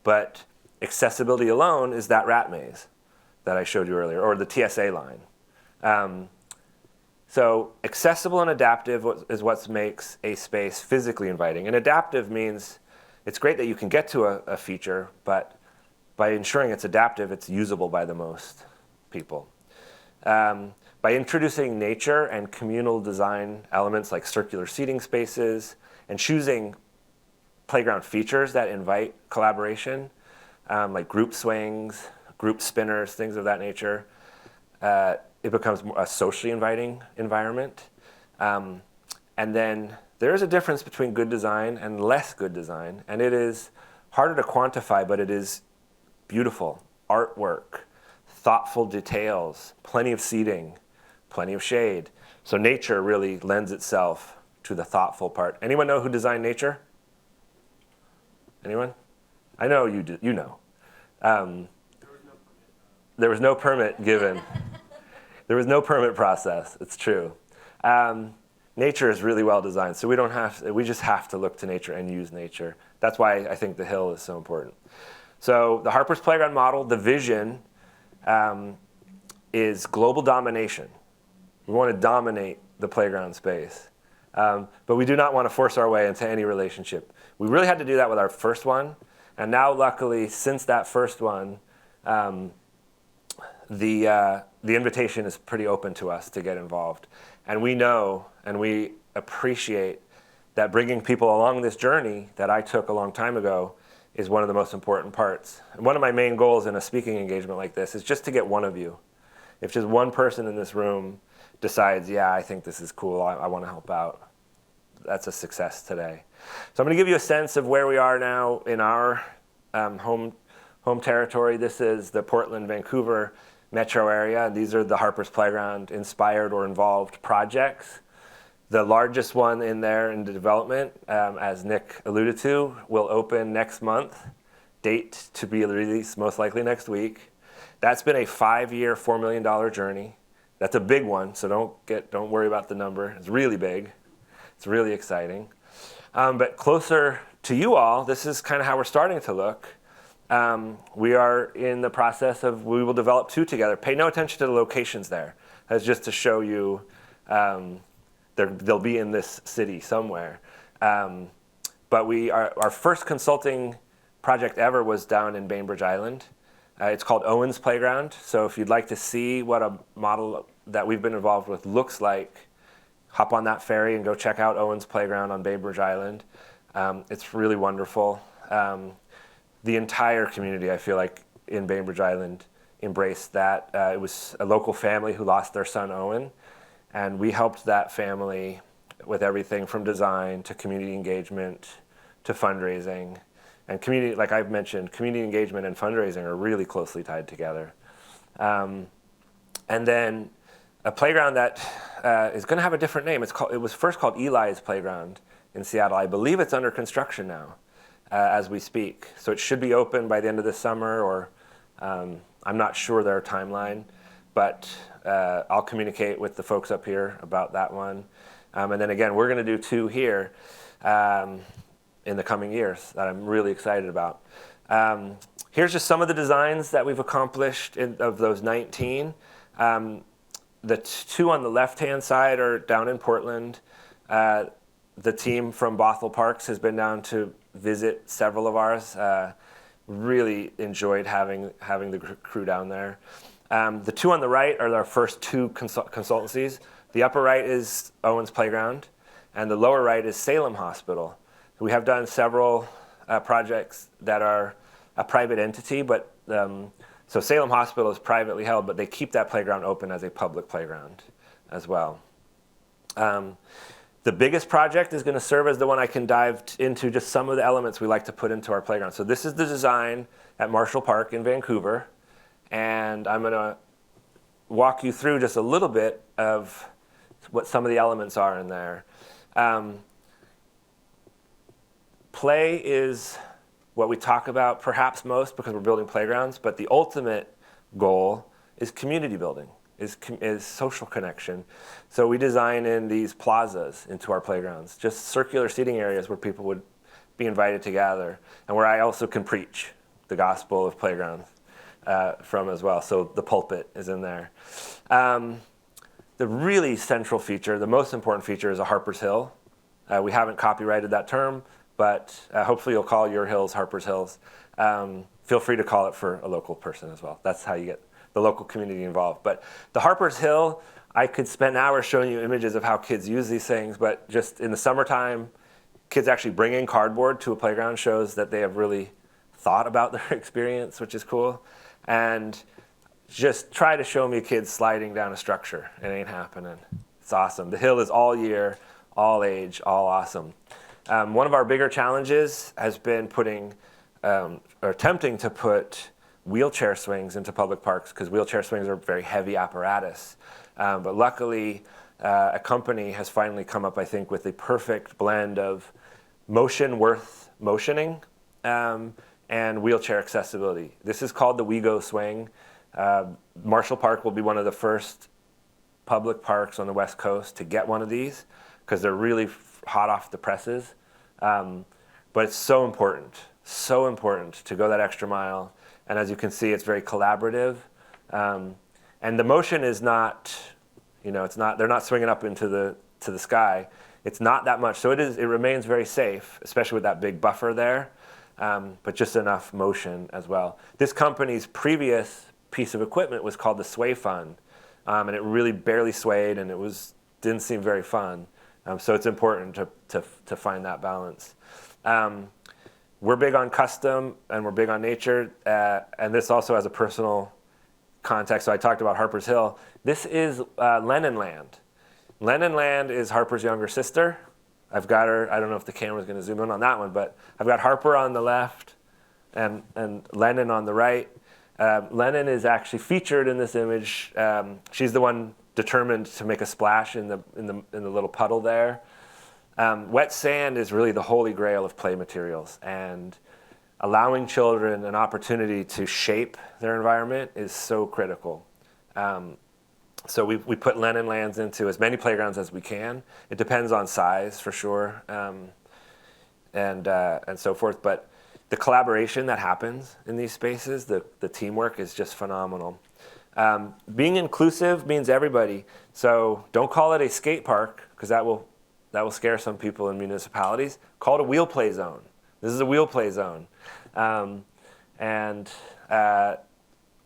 But accessibility alone is that rat maze that I showed you earlier, or the TSA line. So accessible and adaptive is what makes a space physically inviting. And adaptive means it's great that you can get to a feature, but by ensuring it's adaptive, it's usable by the most people. By introducing nature and communal design elements like circular seating spaces and choosing playground features that invite collaboration, like group swings, group spinners, things of that nature, it becomes a socially inviting environment. And then there is a difference between good design and less good design, and it is harder to quantify, but it is beautiful artwork, thoughtful details, plenty of seating, plenty of shade. So nature really lends itself to the thoughtful part. Anyone know who designed nature? Anyone? I know you do. You know. There was no permit given. There was no permit process. It's true. Nature is really well designed, so we just have to look to nature and use nature. That's why I think the hill is so important. So the Harper's Playground model, the vision is global domination. We want to dominate the playground space. But we do not want to force our way into any relationship. We really had to do that with our first one. And now, luckily, since that first one, the invitation is pretty open to us to get involved. And we know and we appreciate that bringing people along this journey that I took a long time ago is one of the most important parts. And one of my main goals in a speaking engagement like this is just to get one of you. If just one person in this room decides, yeah, I think this is cool, I want to help out, that's a success today. So I'm going to give you a sense of where we are now in our home territory. This is the Portland, Vancouver metro area. These are the Harper's Playground inspired or involved projects. The largest one in there in the development, as Nick alluded to, will open next month. Date to be released most likely next week. That's been a 5-year, $4 million journey. That's a big one, so don't worry about the number. It's really big. It's really exciting. But closer to you all, this is kind of how we're starting to look. We are in the process of, we will develop 2 together. Pay no attention to the locations there. That's just to show you they'll be in this city somewhere. But our first consulting project ever was down in Bainbridge Island. It's called Owen's Playground. So if you'd like to see what a model that we've been involved with looks like, hop on that ferry and go check out Owen's Playground on Bainbridge Island. It's really wonderful. The entire community, I feel like, in Bainbridge Island embraced that. It was a local family who lost their son, Owen, and we helped that family with everything from design to community engagement to fundraising. And community, like I've mentioned, community engagement and fundraising are really closely tied together. And then a playground that is going to have a different name. It was first called Eli's Playground in Seattle. I believe it's under construction now as we speak. So it should be open by the end of the summer, or I'm not sure their timeline, but I'll communicate with the folks up here about that one. And then again, we're going to do 2 here in the coming years that I'm really excited about. Here's just some of the designs that we've accomplished of those 19. The 2 on the left-hand side are down in Portland. The team from Bothell Parks has been down to visit several of ours. Really enjoyed having the crew down there. The 2 on the right are our first 2 consultancies. The upper right is Owen's Playground, and the lower right is Salem Hospital. We have done several projects that are a private entity, but so Salem Hospital is privately held, but they keep that playground open as a public playground as well. The biggest project is going to serve as the one I can dive into just some of the elements we like to put into our playground. So this is the design at Marshall Park in Vancouver, and I'm going to walk you through just a little bit of what some of the elements are in there. Play is what we talk about perhaps most because we're building playgrounds, but the ultimate goal is community building, is social connection. So we design in these plazas into our playgrounds, just circular seating areas where people would be invited to gather, and where I also can preach the gospel of playgrounds from as well. So the pulpit is in there. The really central feature, the most important feature, is a Harper's Hill. We haven't copyrighted that term, but hopefully you'll call your hills Harper's Hills. Feel free to call it for a local person as well. That's how you get the local community involved. But the Harper's Hill, I could spend hours showing you images of how kids use these things, but just in the summertime, kids actually bringing cardboard to a playground shows that they have really thought about their experience, which is cool. And just try to show me kids sliding down a structure. It ain't happening. It's awesome. The hill is all year, all age, all awesome. One of our bigger challenges has been attempting to put wheelchair swings into public parks, because wheelchair swings are very heavy apparatus. But luckily, a company has finally come up, I think, with the perfect blend of motion worth motioning and wheelchair accessibility. This is called the WeGo Swing. Marshall Park will be one of the first public parks on the West Coast to get one of these, because they're really hot off the presses. But it's so important to go that extra mile. And as you can see, it's very collaborative. And the motion is not, they're not swinging up into the sky. It's not that much. So it remains very safe, especially with that big buffer there, but just enough motion as well. This company's previous piece of equipment was called the Sway Fun. And it really barely swayed, and it was didn't seem very fun. So it's important to find that balance. We're big on custom and we're big on nature, and this also has a personal context. So I talked about Harper's Hill. This is Lennon Land. Lennon Land is Harper's younger sister. I've got her, I don't know if the camera's going to zoom in on that one, but I've got Harper on the left and Lennon on the right. Lennon is actually featured in this image. She's the one determined to make a splash in the little puddle there. Wet sand is really the holy grail of play materials, and allowing children an opportunity to shape their environment is so critical. So we put Lennon Lands into as many playgrounds as we can. It depends on size for sure, and so forth. But the collaboration that happens in these spaces, the teamwork is just phenomenal. Being inclusive means everybody. So don't call it a skate park, because that will scare some people in municipalities. Call it a wheel play zone. This is a wheel play zone.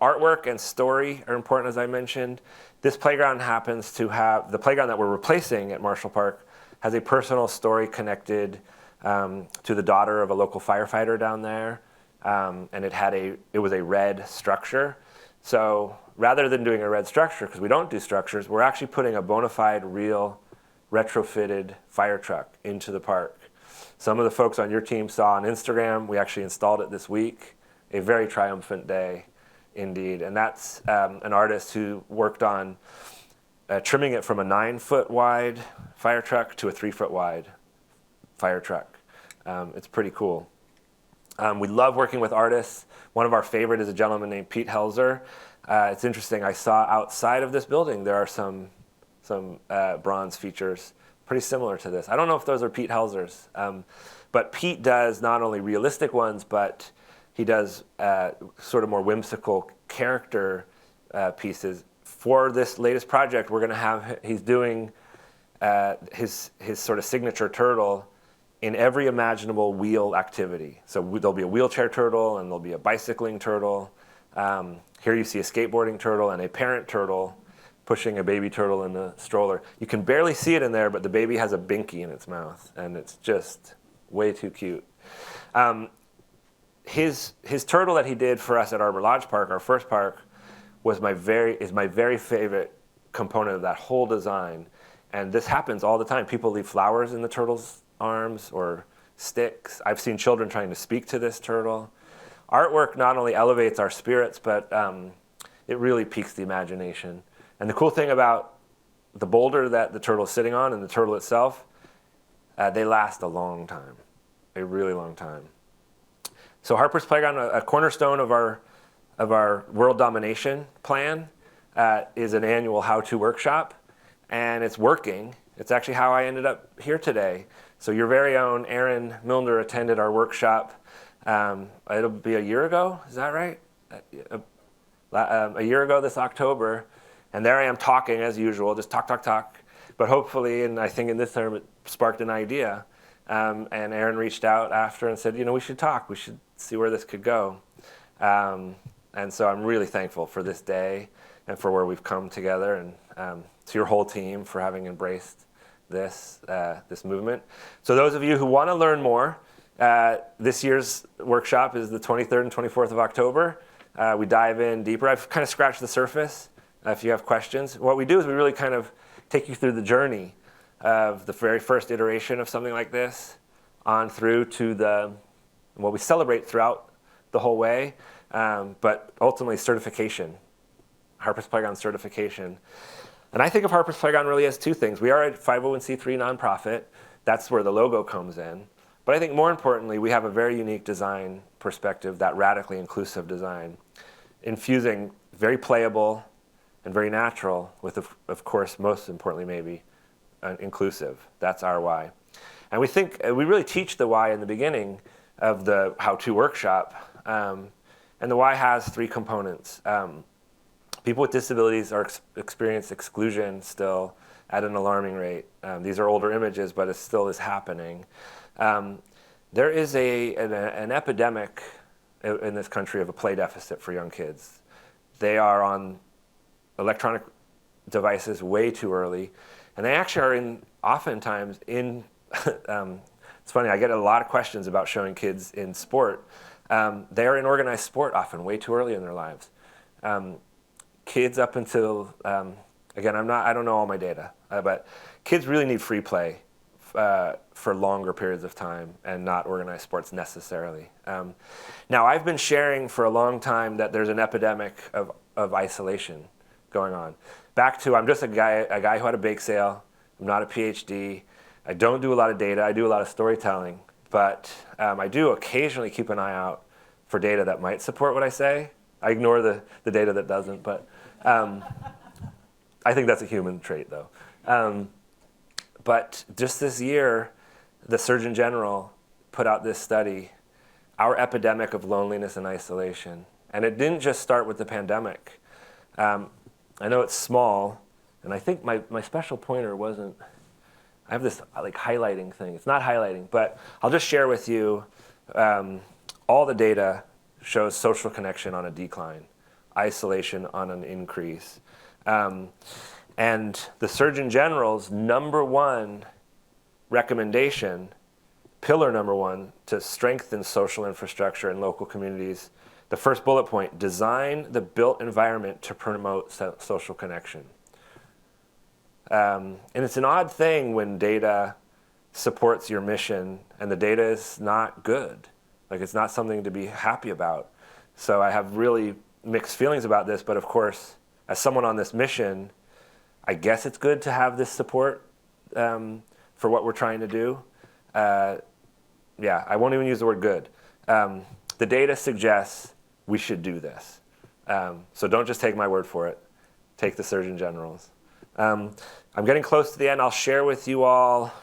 Artwork and story are important, as I mentioned. This playground happens to have, the playground that we're replacing at Marshall Park has a personal story connected to the daughter of a local firefighter down there. And it was a red structure. So rather than doing a red structure, because we don't do structures, we're actually putting a bona fide, real, retrofitted fire truck into the park. Some of the folks on your team saw on Instagram, we actually installed it this week. A very triumphant day indeed. And that's an artist who worked on trimming it from a 9-foot wide fire truck to a 3-foot wide fire truck. It's pretty cool. We love working with artists. One of our favorite is a gentleman named Pete Helzer. It's interesting, I saw outside of this building there are some bronze features pretty similar to this. I don't know if those are Pete Helzer's, but Pete does not only realistic ones, but he does sort of more whimsical character pieces. For this latest project, we're going to have, he's doing his sort of signature turtle in every imaginable wheel activity. So there'll be a wheelchair turtle and there'll be a bicycling turtle. Here you see a skateboarding turtle and a parent turtle pushing a baby turtle in the stroller. You can barely see it in there, but the baby has a binky in its mouth, and it's just way too cute. His turtle that he did for us at Arbor Lodge Park, our first park, is my very favorite component of that whole design. And this happens all the time. People leave flowers in the turtle's arms or sticks. I've seen children trying to speak to this turtle. Artwork not only elevates our spirits, but it really piques the imagination. And the cool thing about the boulder that the turtle is sitting on and the turtle itself, they last a long time, a really long time. So Harper's Playground, a cornerstone of our world domination plan, is an annual how-to workshop, and it's working. It's actually how I ended up here today. So your very own Aaron Milner attended our workshop. It'll be a year ago, is that right? A year ago this October. And there I am talking as usual, just talk. But hopefully, and I think in this term, it sparked an idea. And Aaron reached out after and said, we should talk. We should see where this could go. And so I'm really thankful for this day and for where we've come together, and to your whole team for having embraced this movement. So those of you who want to learn more, this year's workshop is the 23rd and 24th of October. We dive in deeper. I've kind of scratched the surface. If you have questions, what we do is we really kind of take you through the journey of the very first iteration of something like this on through to what we celebrate throughout the whole way, but ultimately certification, Harper's Playground certification. And I think of Harper's Playground really as two things. We are a 501c3 nonprofit. That's where the logo comes in. But I think more importantly, we have a very unique design perspective, that radically inclusive design, infusing very playable and very natural with, of course, most importantly maybe, inclusive. That's our why. And we think, we really teach the why in the beginning of the how-to workshop. And the why has 3 components. People with disabilities experience exclusion still at an alarming rate. These are older images, but it still is happening. There is an epidemic in this country of a play deficit for young kids. They are on electronic devices way too early, And they actually are oftentimes in, it's funny, I get a lot of questions about showing kids in sport. They're in organized sport often, way too early in their lives. Kids up until, again, I don't know all my data, but kids really need free play for longer periods of time and not organized sports necessarily. Now, I've been sharing for a long time that there's an epidemic of isolation going on. Back to, I'm just a guy who had a bake sale. I'm not a PhD. I don't do a lot of data. I do a lot of storytelling. But I do occasionally keep an eye out for data that might support what I say. I ignore the data that doesn't, but I think that's a human trait, though. But just this year, the Surgeon General put out this study, Our Epidemic of Loneliness and Isolation. And it didn't just start with the pandemic. I know it's small, and I think my special pointer wasn't, I have this like highlighting thing. It's not highlighting, but I'll just share with you, all the data shows social connection on a decline, isolation on an increase. And the Surgeon General's number one recommendation, pillar number one, to strengthen social infrastructure in local communities, the first bullet point, design the built environment to promote social connection. And it's an odd thing when data supports your mission and the data is not good. Like, it's not something to be happy about. So I have really mixed feelings about this, but of course, as someone on this mission, I guess it's good to have this support for what we're trying to do. Yeah, I won't even use the word good. The data suggests we should do this. So don't just take my word for it. Take the Surgeon General's. I'm getting close to the end. I'll share with you all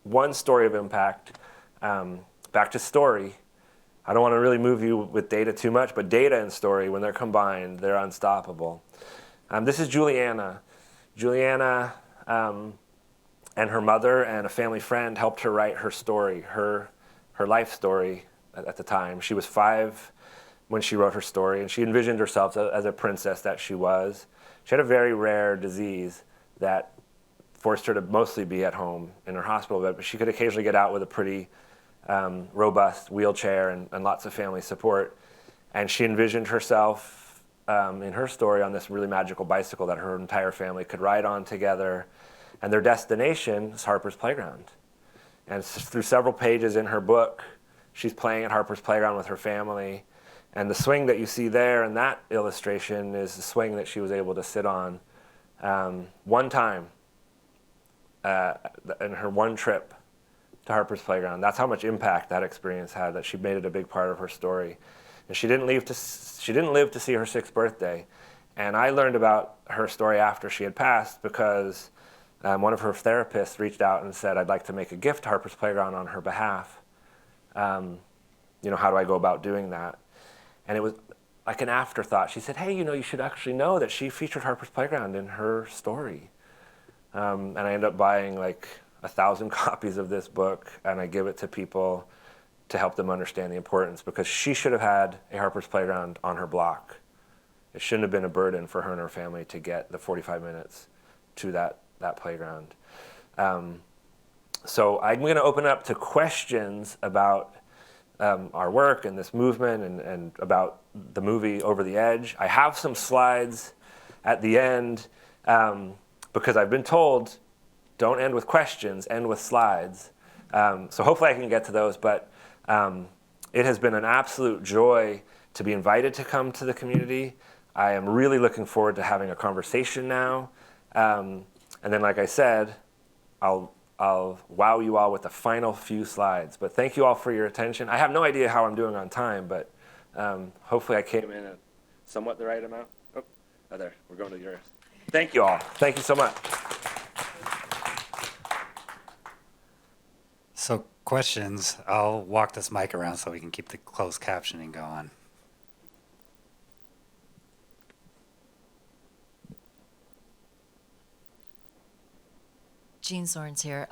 one story of impact. Back to story. I don't want to really move you with data too much, but data and story, when they're combined, they're unstoppable. This is Juliana. Juliana and her mother and a family friend helped her write her story, her life story at the time. She was 5 when she wrote her story, and she envisioned herself as a princess that she was. She had a very rare disease that forced her to mostly be at home in her hospital bed, but she could occasionally get out with a pretty robust wheelchair and lots of family support. And she envisioned herself in her story on this really magical bicycle that her entire family could ride on together. And their destination is Harper's Playground. And through several pages in her book, she's playing at Harper's Playground with her family. And the swing that you see there in that illustration is the swing that she was able to sit on one time in her one trip to Harper's Playground. That's how much impact that experience had, that she made it a big part of her story. And she didn't live to see her 6th birthday. And I learned about her story after she had passed because one of her therapists reached out and said, I'd like to make a gift to Harper's Playground on her behalf. How do I go about doing that? And it was like an afterthought. She said, hey, you should actually know that she featured Harper's Playground in her story. And I ended up buying like 1,000 copies of this book, and I give it to people to help them understand the importance, because she should have had a Harper's Playground on her block. It shouldn't have been a burden for her and her family to get the 45 minutes to that playground. So I'm going to open up to questions about our work and this movement and about the movie Over the Edge. I have some slides at the end because I've been told don't end with questions, end with slides. So hopefully I can get to those, but it has been an absolute joy to be invited to come to the community. I am really looking forward to having a conversation now. And then, like I said, I'll wow you all with the final few slides. But thank you all for your attention. I have no idea how I'm doing on time, but hopefully I came in at somewhat the right amount. Oh, there, we're going to yours. Thank you all. Thank you so much. So questions, I'll walk this mic around so we can keep the closed captioning going. Jean Zorns here.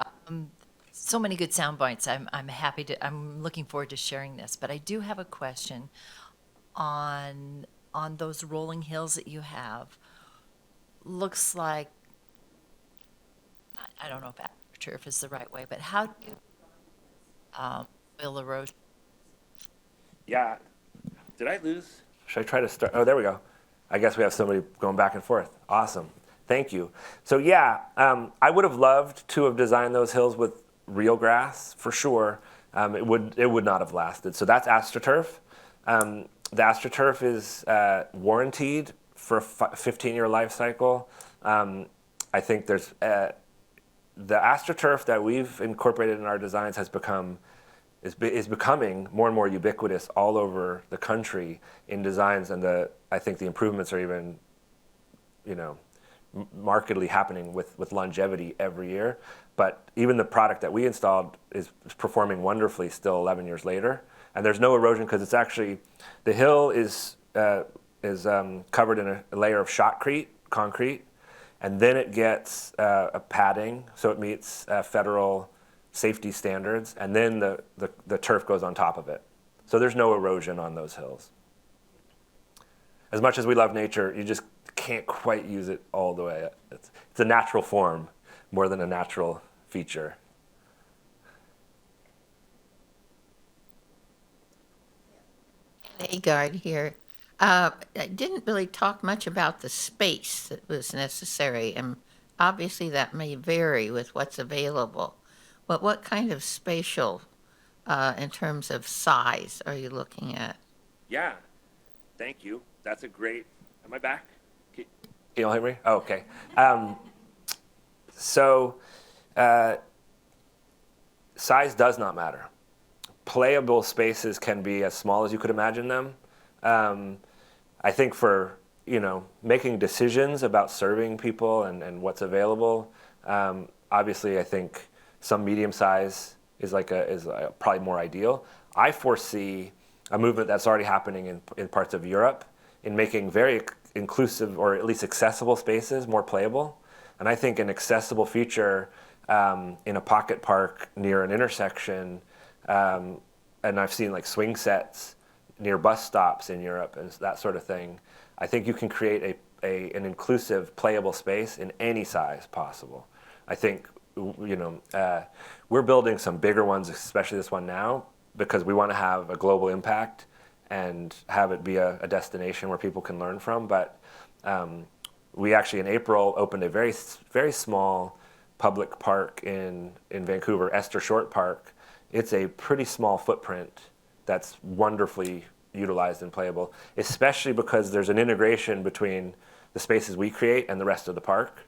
So many good sound bites. I'm looking forward to sharing this, but I do have a question on those rolling hills that you have. Looks like, I don't know if astroturf is the right way, but how do you soil erosion? Yeah. Did I lose? Should I try to start? Oh, there we go. I guess we have somebody going back and forth. Awesome. Thank you. So yeah, I would have loved to have designed those hills with real grass for sure. It would not have lasted. So that's AstroTurf. The AstroTurf is warranted for a 15-year life cycle. I think there's the AstroTurf that we've incorporated in our designs is becoming more and more ubiquitous all over the country in designs, and I think the improvements are even, markedly happening with longevity every year. But even the product that we installed is performing wonderfully still 11 years later, and there's no erosion because it's actually the hill is covered in a layer of shotcrete concrete, and then it gets a padding so it meets federal safety standards, and then the turf goes on top of it. So there's no erosion on those hills. As much as we love nature, you just can't quite use it all the way. It's a natural form more than a natural feature. Agard here. I didn't really talk much about the space that was necessary, and obviously that may vary with what's available. But what kind of spatial, in terms of size, are you looking at? Yeah, thank you. That's a great. Am I back? Can you all hear me? Oh, okay. So, size does not matter. Playable spaces can be as small as you could imagine them. I think for making decisions about serving people and what's available, obviously I think some medium size is probably more ideal. I foresee a movement that's already happening in parts of Europe in making very inclusive or at least accessible spaces more playable. And I think an accessible feature in a pocket park near an intersection, and I've seen like swing sets near bus stops in Europe and that sort of thing. I think you can create an inclusive, playable space in any size possible. I think we're building some bigger ones, especially this one now, because we want to have a global impact and have it be a destination where people can learn from. But we actually in April opened a very, very small public park in Vancouver, Esther Short Park. It's a pretty small footprint that's wonderfully utilized and playable, especially because there's an integration between the spaces we create and the rest of the park.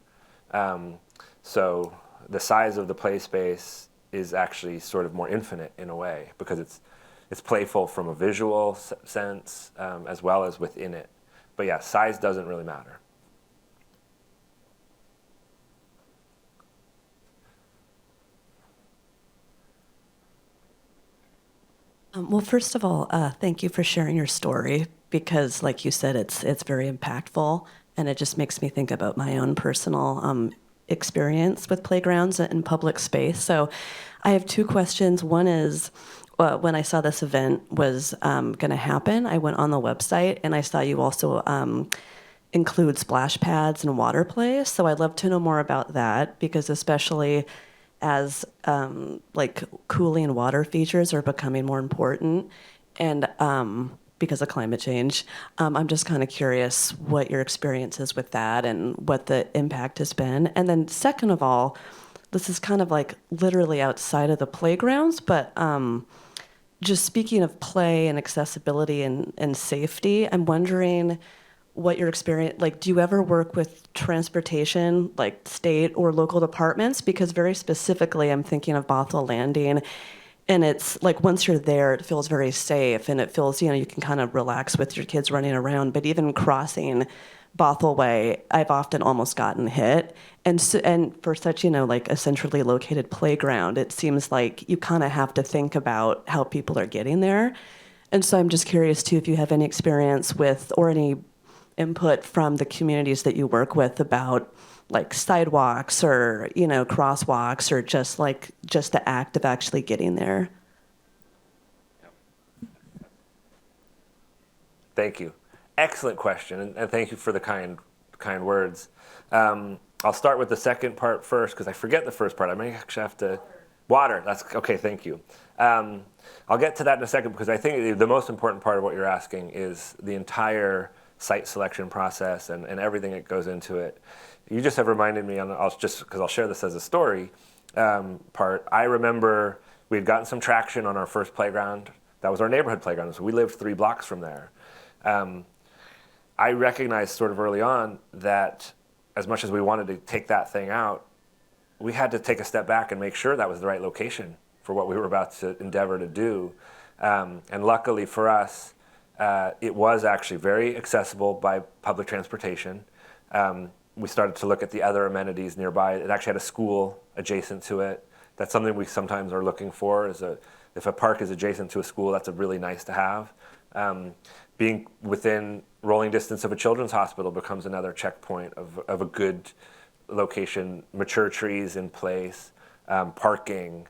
So the size of the play space is actually sort of more infinite in a way because it's playful from a visual sense as well as within it. But yeah, size doesn't really matter. Well, first of all, thank you for sharing your story because, like you said, it's very impactful, and it just makes me think about my own personal experience with playgrounds in public space. So, I have two questions. One is, when I saw this event was going to happen, I went on the website and I saw you also include splash pads and water plays. So, I'd love to know more about that because, especially as like cooling and water features are becoming more important, and because of climate change, I'm just kind of curious what your experience is with that and what the impact has been. And then second of all, this is kind of like literally outside of the playgrounds, but just speaking of play and accessibility and safety, I'm wondering what your experience, like, do you ever work with transportation, like state or local departments? Because very specifically, I'm thinking of Bothell Landing, and it's like once you're there, it feels very safe, and it feels, you can kind of relax with your kids running around. But even crossing Bothell Way, I've often almost gotten hit. And so, and for such, like a centrally located playground, it seems like you kind of have to think about how people are getting there. And so I'm just curious too if you have any experience with or any input from the communities that you work with about like sidewalks or crosswalks or just the act of actually getting there. Thank you. Excellent question, and thank you for the kind words. I'll start with the second part first because I forget the first part. I may actually have to. Water. That's okay. Thank you. I'll get to that in a second because I think the most important part of what you're asking is the entire site selection process and everything that goes into it. You just have reminded me, because I'll share this as a story part. I remember we had gotten some traction on our first playground. That was our neighborhood playground. So we lived 3 blocks from there. I recognized sort of early on that as much as we wanted to take that thing out, we had to take a step back and make sure that was the right location for what we were about to endeavor to do. And luckily for us, it was actually very accessible by public transportation. We started to look at the other amenities nearby. It actually had a school adjacent to it. That's something we sometimes are looking for. If a park is adjacent to a school, that's a really nice to have. Being within rolling distance of a children's hospital becomes another checkpoint of a good location. Mature trees in place, parking,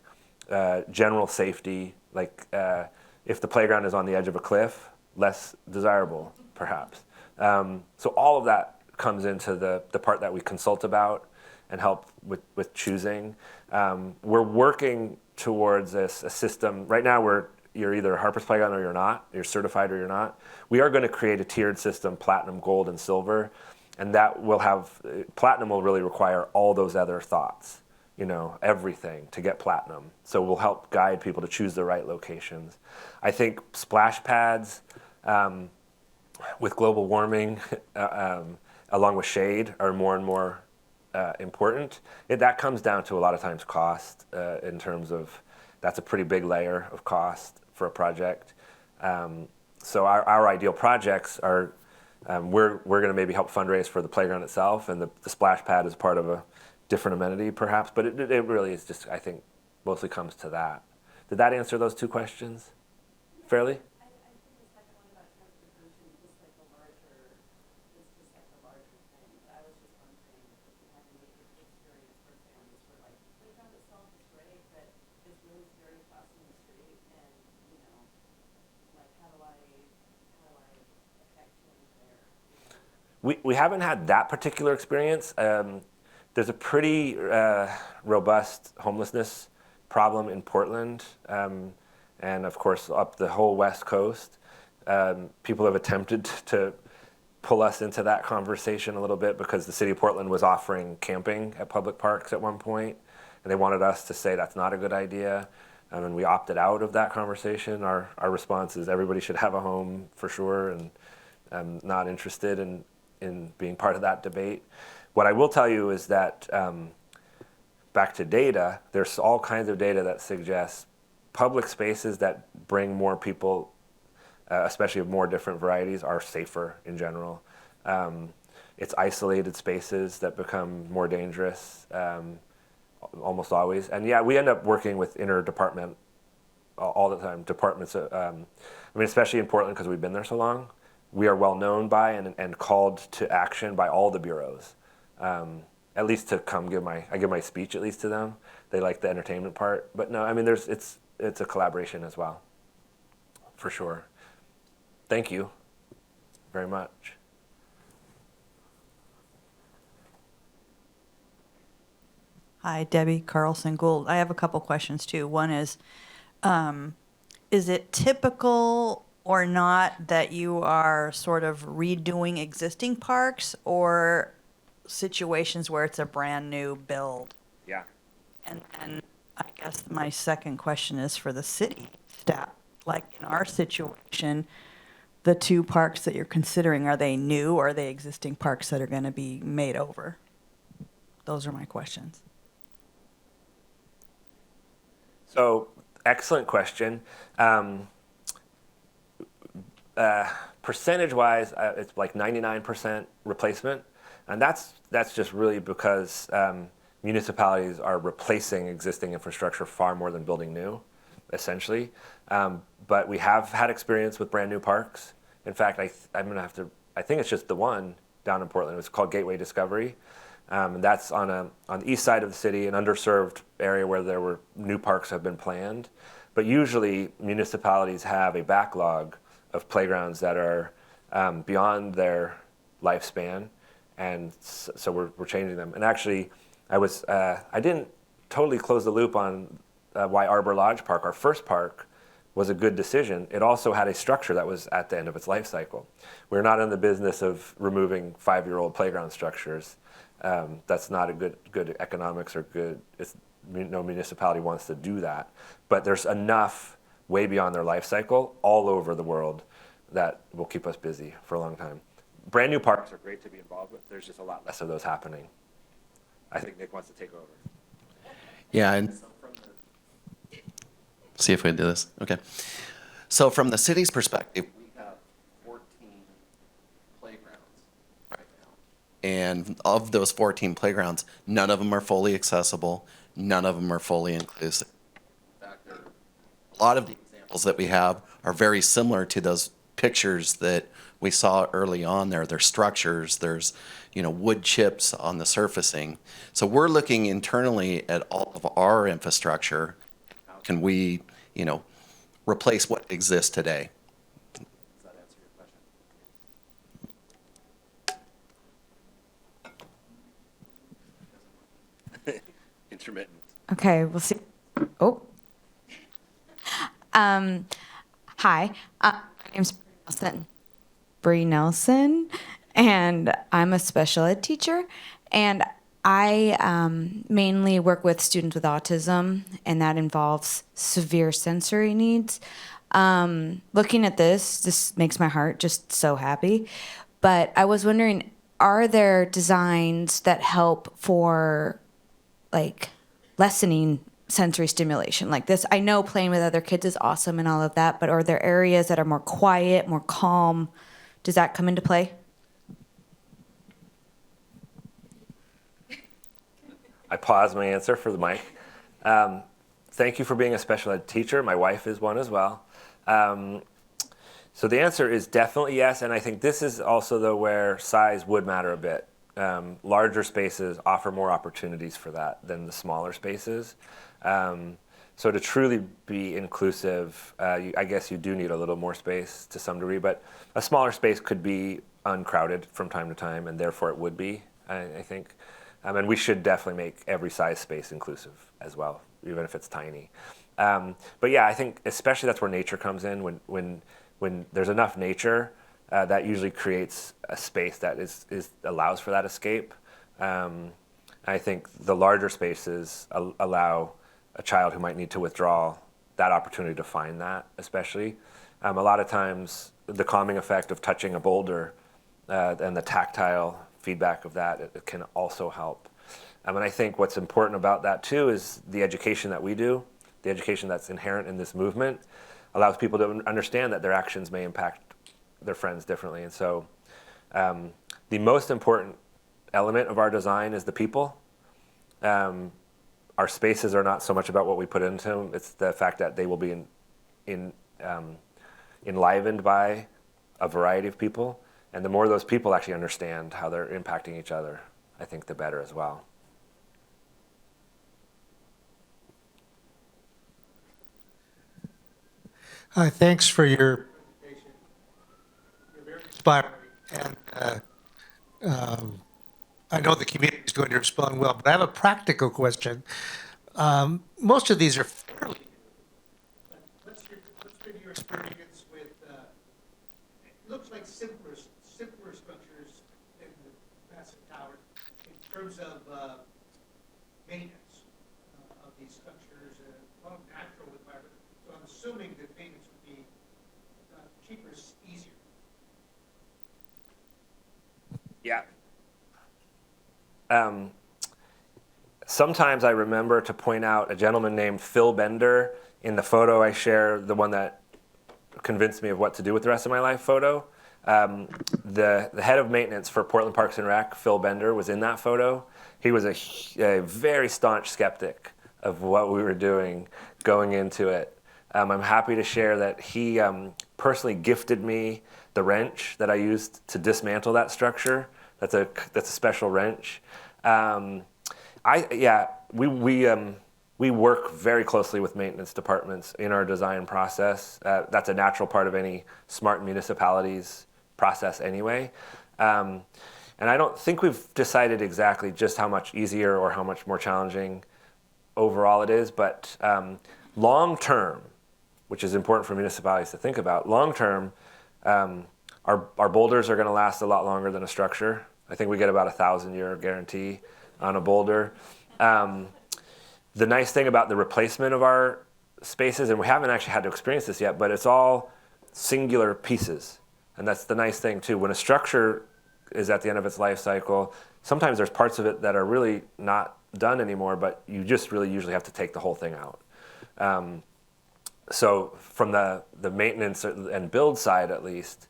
general safety. Like if the playground is on the edge of a cliff, less desirable, perhaps. So all of that comes into the part that we consult about and help with choosing. We're working towards a system. Right now, you're either Harper's Playground or you're not. You're certified or you're not. We are going to create a tiered system, platinum, gold, and silver. And that will have, platinum will really require all those other thoughts, everything to get platinum. So we'll help guide people to choose the right locations. I think splash pads with global warming, along with shade, are more and more important. That comes down to a lot of times cost in terms of, that's a pretty big layer of cost for a project. So our ideal projects are, we're going to maybe help fundraise for the playground itself, and the splash pad is part of a different amenity perhaps, but it really is just, I think, mostly comes to that. Did that answer those 2 questions fairly? I think the second one about transportation is just like a larger thing. But I was just wondering if you had any experience for families where like the playground itself is great, but it's really scary crossing the street, and like how do I affect change there? We haven't had that particular experience. There's a pretty robust homelessness problem in Portland, and of course up the whole West Coast. People have attempted to pull us into that conversation a little bit because the city of Portland was offering camping at public parks at one point, and they wanted us to say that's not a good idea. And we opted out of that conversation. Our response is everybody should have a home for sure, and I'm not interested in being part of that debate. What I will tell you is that, back to data, there's all kinds of data that suggests public spaces that bring more people, especially of more different varieties, are safer in general. It's isolated spaces that become more dangerous almost always. And yeah, we end up working with interdepartment all the time, departments. Especially in Portland because we've been there so long. We are well known by and called to action by all the bureaus. At least to come I give my speech at least to them. They like the entertainment part, but no, it's a collaboration as well, for sure. Thank you very much. Hi, Debbie Carlson Gould. I have a couple questions too. One is it typical or not that you are sort of redoing existing parks, or situations where it's a brand new build? Yeah. And I guess my second question is for the city staff. Like in our situation, the 2 parks that you're considering, are they new or are they existing parks that are going to be made over? Those are my questions. So, excellent question. Percentage-wise, it's like 99% replacement, and that's just really because municipalities are replacing existing infrastructure far more than building new, essentially. But we have had experience with brand new parks. In fact, I think it's just the one down in Portland. It's called Gateway Discovery. And that's on the east side of the city, an underserved area where there were new parks have been planned. But usually municipalities have a backlog of playgrounds that are beyond their lifespan, And so we're changing them. And actually, I didn't totally close the loop on why Arbor Lodge Park, our first park, was a good decision. It also had a structure that was at the end of its life cycle. We're not in the business of removing 5-year-old playground structures. That's not a good economics or good. No municipality wants to do that. But there's enough way beyond their life cycle all over the world that will keep us busy for a long time. Brand new parks are great to be involved with. There's just a lot less of those happening. I think Nick wants to take over. Yeah, and see if we can do this. Okay. So from the city's perspective, we have 14 playgrounds right now. And of those 14 playgrounds, none of them are fully accessible. None of them are fully inclusive. In fact, a lot of the examples that we have are very similar to those pictures that we saw early on there. There's structures, there's, wood chips on the surfacing. So we're looking internally at all of our infrastructure. How can we, replace what exists today? Does that answer your question? Intermittent. Okay, we'll see. Oh. Hi, my name's Bree Nelson, and I'm a special ed teacher, and I mainly work with students with autism, and that involves severe sensory needs. Looking at this makes my heart just so happy. But I was wondering, are there designs that help for, like, lessening sensory stimulation like this? I know playing with other kids is awesome and all of that, but are there areas that are more quiet, more calm? Does that come into play? I paused my answer for the mic. Thank you for being a special ed teacher. My wife is one as well. So the answer is definitely yes, and I think this is also, though, where size would matter a bit. Larger spaces offer more opportunities for that than the smaller spaces. So to truly be inclusive, I guess you do need a little more space to some degree, but a smaller space could be uncrowded from time to time, and therefore it would be, I think. And we should definitely make every size space inclusive as well, even if it's tiny. But yeah, I think especially that's where nature comes in. When there's enough nature, that usually creates a space that allows for that escape. I think the larger spaces allow a child who might need to withdraw that opportunity to find that, especially. A lot of times, the calming effect of touching a boulder and the tactile feedback of that, it can also help. And I think what's important about that too is the education that we do, the education that's inherent in this movement, allows people to understand that their actions may impact their friends differently. And so the most important element of our design is the people. Our spaces are not so much about what we put into them, it's the fact that they will be enlivened by a variety of people. And the more those people actually understand how they're impacting each other, I think the better as well. Hi, thanks for your presentation. You're very inspiring, and I know the community is going to respond well, but I have a practical question. Most of these are fairly new. What's been your experience with, it looks like simpler structures than the massive tower in terms of maintenance of these structures, a lot of natural environment. So I'm assuming that maintenance would be cheaper, easier. Yeah. Sometimes I remember to point out a gentleman named Phil Bender in the photo I share, the one that convinced me of what to do with the rest of my life photo. The head of maintenance for Portland Parks and Rec, Phil Bender, was in that photo. He was a very staunch skeptic of what we were doing going into it. I'm happy to share that he personally gifted me the wrench that I used to dismantle that structure. That's a special wrench. We work very closely with maintenance departments in our design process. That's a natural part of any smart municipality's process anyway. And I don't think we've decided exactly just how much easier or how much more challenging overall it is, but long term, which is important for municipalities to think about, long term, our boulders are going to last a lot longer than a structure. I think we get about 1,000-year guarantee on a boulder. The nice thing about the replacement of our spaces, and we haven't actually had to experience this yet, but it's all singular pieces. And that's the nice thing too. When a structure is at the end of its life cycle, sometimes there's parts of it that are really not done anymore, but you just really usually have to take the whole thing out. So from the maintenance and build side, at least,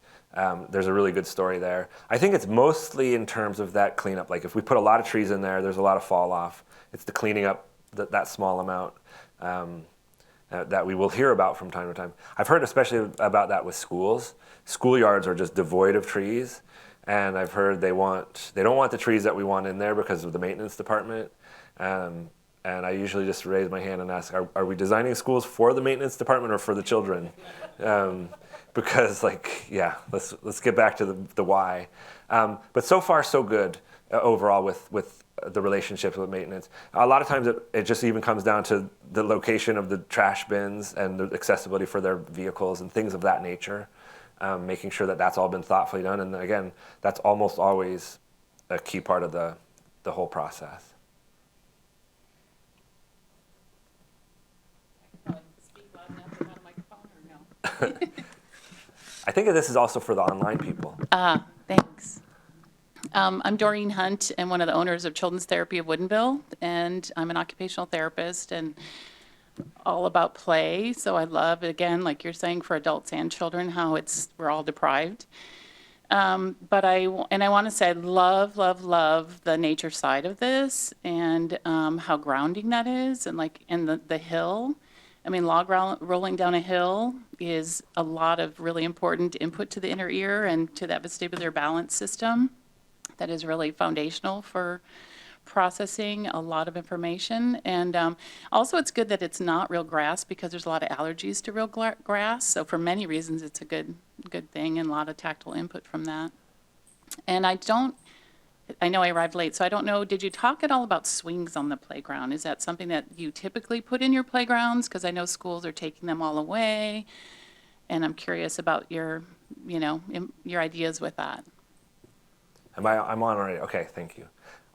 there's a really good story there. I think it's mostly in terms of that cleanup. Like if we put a lot of trees in there, there's a lot of fall off. It's the cleaning up that small amount that we will hear about from time to time. I've heard especially about that with schools. Schoolyards are just devoid of trees. And I've heard they don't want the trees that we want in there because of the maintenance department. And I usually just raise my hand and ask, are we designing schools for the maintenance department or for the children? Because let's get back to the why. But so far so good overall with the relationships with maintenance. A lot of times it just even comes down to the location of the trash bins and the accessibility for their vehicles and things of that nature. Making sure that that's all been thoughtfully done. And again, that's almost always a key part of the whole process. I think this is also for the online people. Thanks. I'm Doreen Hunt, and one of the owners of Children's Therapy of Woodinville, and I'm an occupational therapist and all about play. So I love, again, like you're saying, for adults and children, how we're all deprived. But I want to say I love the nature side of this and how grounding that is, and the hill. I mean, rolling down a hill is a lot of really important input to the inner ear and to that vestibular balance system that is really foundational for processing a lot of information. And also it's good that it's not real grass because there's a lot of allergies to real grass. So for many reasons, it's a good thing and a lot of tactile input from that. And I know I arrived late, so I don't know, did you talk at all about swings on the playground? Is that something that you typically put in your playgrounds? Because I know schools are taking them all away. And I'm curious about your ideas with that. I'm on already. Okay, thank you.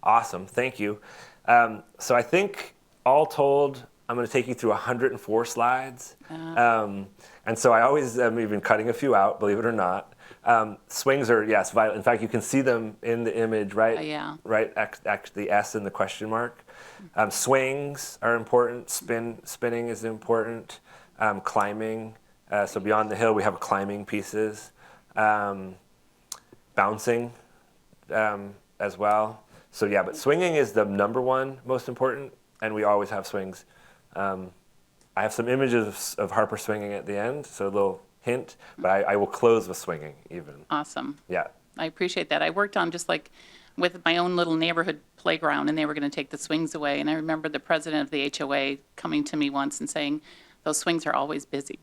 Awesome, thank you. So I think all told, I'm going to take you through 104 slides. And so I always am even cutting a few out, believe it or not. Swings are, yes, vital. In fact, you can see them in the image, right? Yeah. Right, the S in the question mark. Swings are important. Spinning is important. Climbing. So beyond the hill, we have climbing pieces. Bouncing as well. So yeah, but swinging is the number one most important, and we always have swings. I have some images of Harper swinging at the end, so a little hint, but I will close with swinging even. Awesome. Yeah. I appreciate that. I worked on just like with my own little neighborhood playground, and they were going to take the swings away. And I remember the president of the HOA coming to me once and saying, those swings are always busy.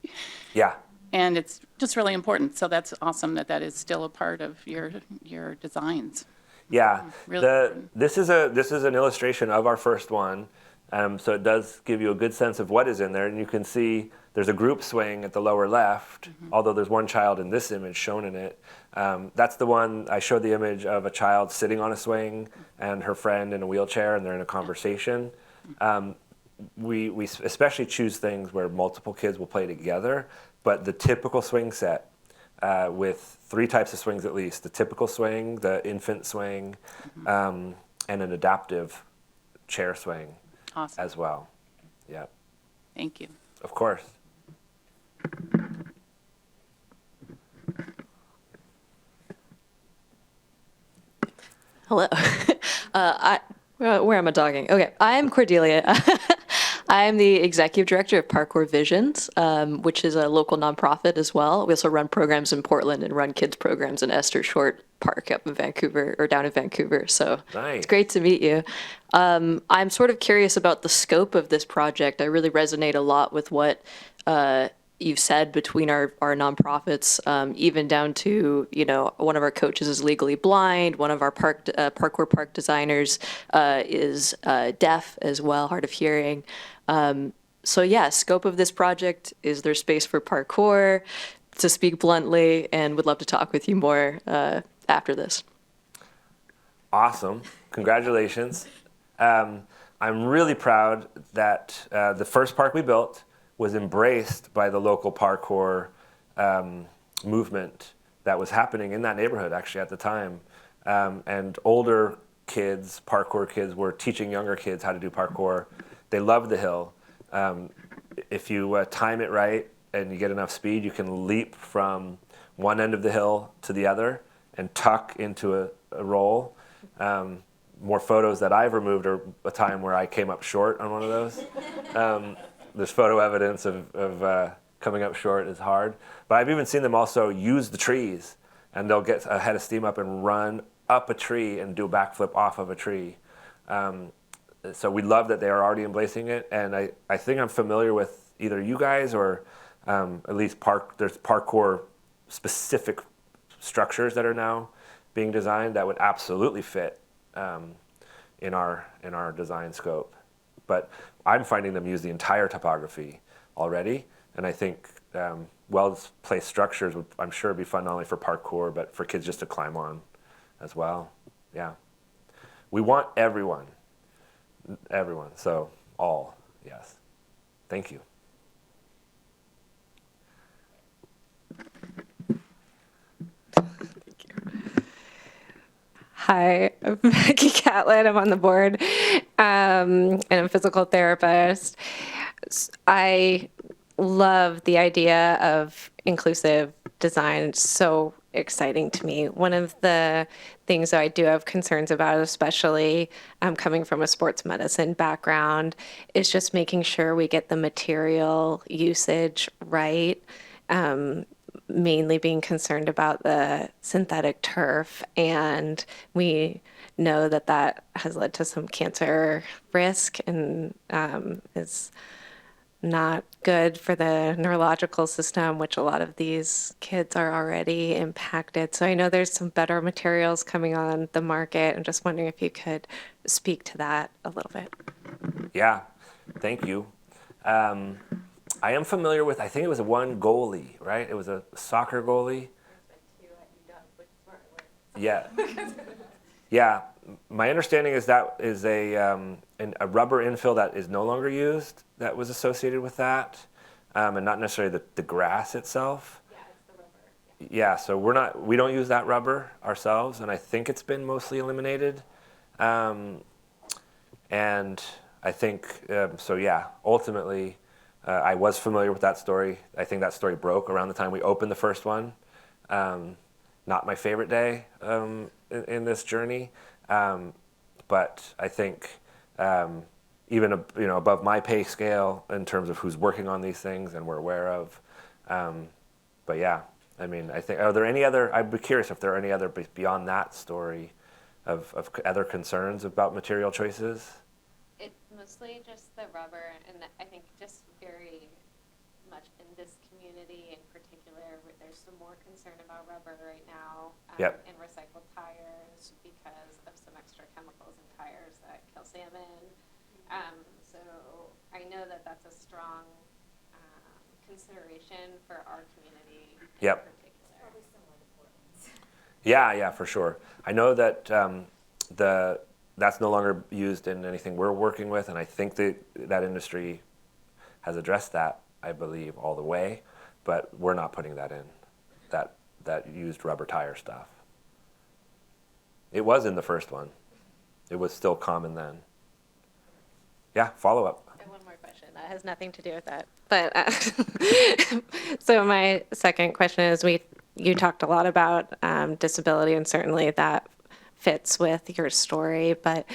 Yeah. And it's just really important. So that's awesome that is still a part of your designs. Yeah. Really this is an illustration of our first one. So it does give you a good sense of what is in there. And you can see there's a group swing at the lower left, although there's one child in this image shown in it. That's the one, I showed the image of a child sitting on a swing and her friend in a wheelchair, and they're in a conversation. We especially choose things where multiple kids will play together, but the typical swing set with 3 types of swings at least, the typical swing, the infant swing, and an adaptive chair swing. Awesome. As well. Yeah. Thank you. Of course. Hello. Where am I talking? Okay, I'm Cordelia. I'm the executive director of Parkour Visions, which is a local nonprofit as well. We also run programs in Portland and run kids programs in Esther Short Park up in Vancouver, or down in Vancouver. So Nice. It's great to meet you. I'm sort of curious about the scope of this project. I really resonate a lot with what you've said between our nonprofits, even down to, one of our coaches is legally blind, one of our parkour park designers is deaf as well, hard of hearing. So yeah, scope of this project, is there space for parkour, to speak bluntly, and would love to talk with you more after this. Awesome. Congratulations. I'm really proud that the first park we built was embraced by the local parkour movement that was happening in that neighborhood actually at the time. And older kids, parkour kids, were teaching younger kids how to do parkour. They loved the hill. If you time it right and you get enough speed, you can leap from one end of the hill to the other and tuck into a roll. More photos that I've removed are a time where I came up short on one of those. There's photo evidence of coming up short is hard. But I've even seen them also use the trees, and they'll get a head of steam up and run up a tree and do a backflip off of a tree. So we love that they are already embracing it, and I think I'm familiar with either you guys or at least there's parkour specific structures that are now being designed that would absolutely fit in our design scope. But I'm finding them use the entire topography already, and I think well-placed structures would, I'm sure, be fun not only for parkour but for kids just to climb on as well. Yeah, we want everyone. So all, yes. Thank you. Hi, I'm Becky Catlett. I'm on the board, and I'm a physical therapist. I love the idea of inclusive design. It's so exciting to me. One of the things that I do have concerns about, especially coming from a sports medicine background, is just making sure we get the material usage right. Mainly being concerned about the synthetic turf, and we know that that has led to some cancer risk and is not good for the neurological system, which a lot of these kids are already impacted. So I know there's some better materials coming on the market. I'm just wondering if you could speak to that a little bit. Yeah, thank you. I am familiar with, I think it was one goalie, right? It was a soccer goalie. Yeah. Yeah. My understanding is that is a rubber infill that is no longer used that was associated with that, and not necessarily the grass itself. Yeah, it's the rubber. Yeah, so we don't use that rubber ourselves, and I think it's been mostly eliminated. And I think, so yeah, ultimately, I was familiar with that story. I think that story broke around the time we opened the first one. Not my favorite day in this journey, but I think even above my pay scale in terms of who's working on these things and we're aware of. But yeah, I mean, I think, are there any other? I'd be curious if there are any other beyond that story of other concerns about material choices. It's mostly just the rubber, and I think just very much in this community in particular, there's some more concern about rubber right now and recycled tires because of some extra chemicals in tires that kill salmon. So I know that that's a strong consideration for our community in particular. Probably similar to Portland's. Yeah, for sure. I know that that's no longer used in anything we're working with, and I think that industry has addressed that, I believe, all the way, but we're not putting that in, that used rubber tire stuff. It was in the first one. It was still common then. Yeah, follow up. I have one more question. That has nothing to do with that. But so my second question is, you talked a lot about disability, and certainly that fits with your story, but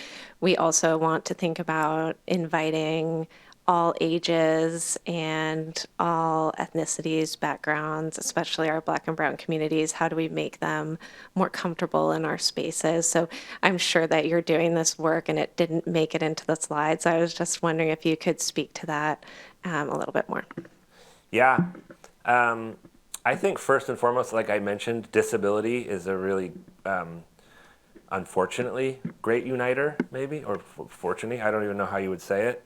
we also want to think about inviting all ages and all ethnicities, backgrounds, especially our Black and Brown communities. How do we make them more comfortable in our spaces? So I'm sure that you're doing this work and it didn't make it into the slides. I was just wondering if you could speak to that a little bit more. Yeah. I think first and foremost, like I mentioned, disability is a really, unfortunately, great uniter, maybe, or fortunately, I don't even know how you would say it.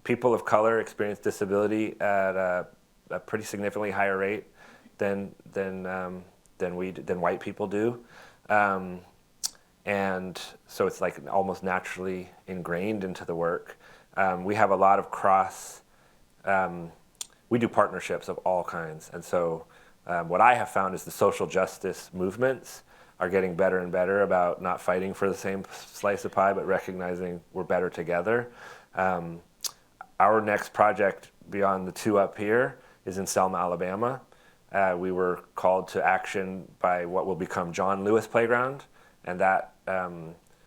People of color experience disability at a pretty significantly higher rate than white people do. And so it's like almost naturally ingrained into the work. We have a lot of we do partnerships of all kinds. And so what I have found is the social justice movements are getting better and better about not fighting for the same slice of pie, but recognizing we're better together. Our next project beyond the two up here is in Selma, Alabama. We were called to action by what will become John Lewis Playground, and that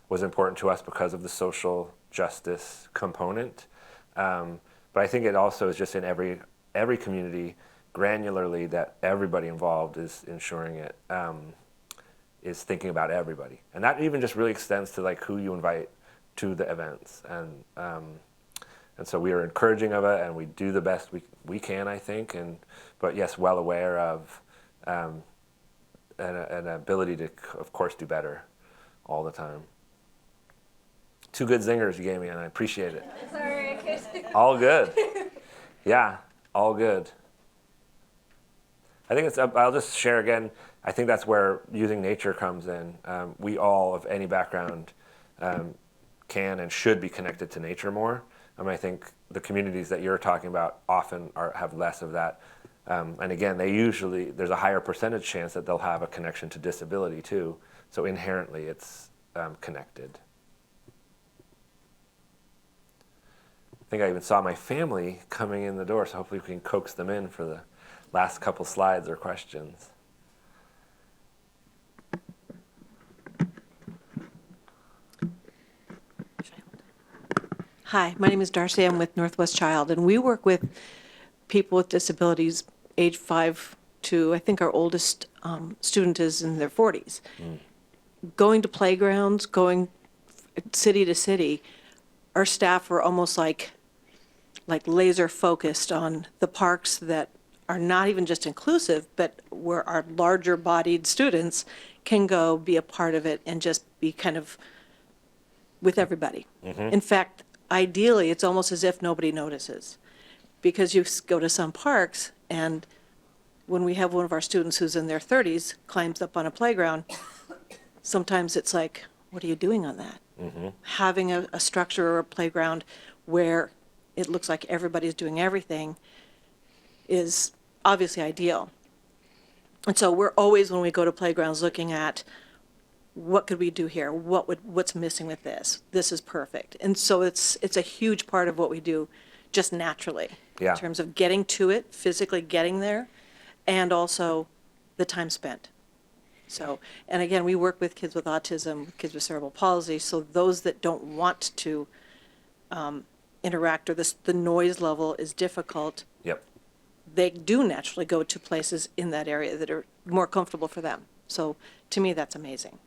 was important to us because of the social justice component. But I think it also is just in every community, granularly, that everybody involved is ensuring it is thinking about everybody, and that even just really extends to like who you invite to the events, and so we are encouraging of it, and we do the best we can, I think, but yes, well aware of an ability to, of course, do better all the time. Two good zingers you gave me, and I appreciate it. Sorry. All good. Yeah, all good. I think I'll just share again, I think that's where using nature comes in. We all, of any background, can and should be connected to nature more. I think the communities that you're talking about often have less of that. And again, there's a higher percentage chance that they'll have a connection to disability too. So inherently it's connected. I think I even saw my family coming in the door, so hopefully we can coax them in for the last couple slides or questions. Hi, my name is Darcy. I'm with Northwest Child, and we work with people with disabilities age 5 to, I think our oldest student is in their 40s. Going to playgrounds, going city to city, our staff are almost like laser focused on the parks that are not even just inclusive, but where our larger bodied students can go be a part of it and just be kind of with everybody. In fact, ideally, it's almost as if nobody notices, because you go to some parks, and when we have one of our students who's in their 30s climbs up on a playground, sometimes it's like, what are you doing on that? Having a structure or a playground where it looks like everybody's doing everything is obviously ideal. And so we're always, when we go to playgrounds, looking at what could we do here? What's missing with this? This is perfect. And so it's a huge part of what we do just naturally. Yeah. In terms of getting to it, physically getting there, and also the time spent. So, and again, we work with kids with autism, kids with cerebral palsy, so those that don't want to interact, or the noise level is difficult, Yep. they do naturally go to places in that area that are more comfortable for them. So to me, that's amazing.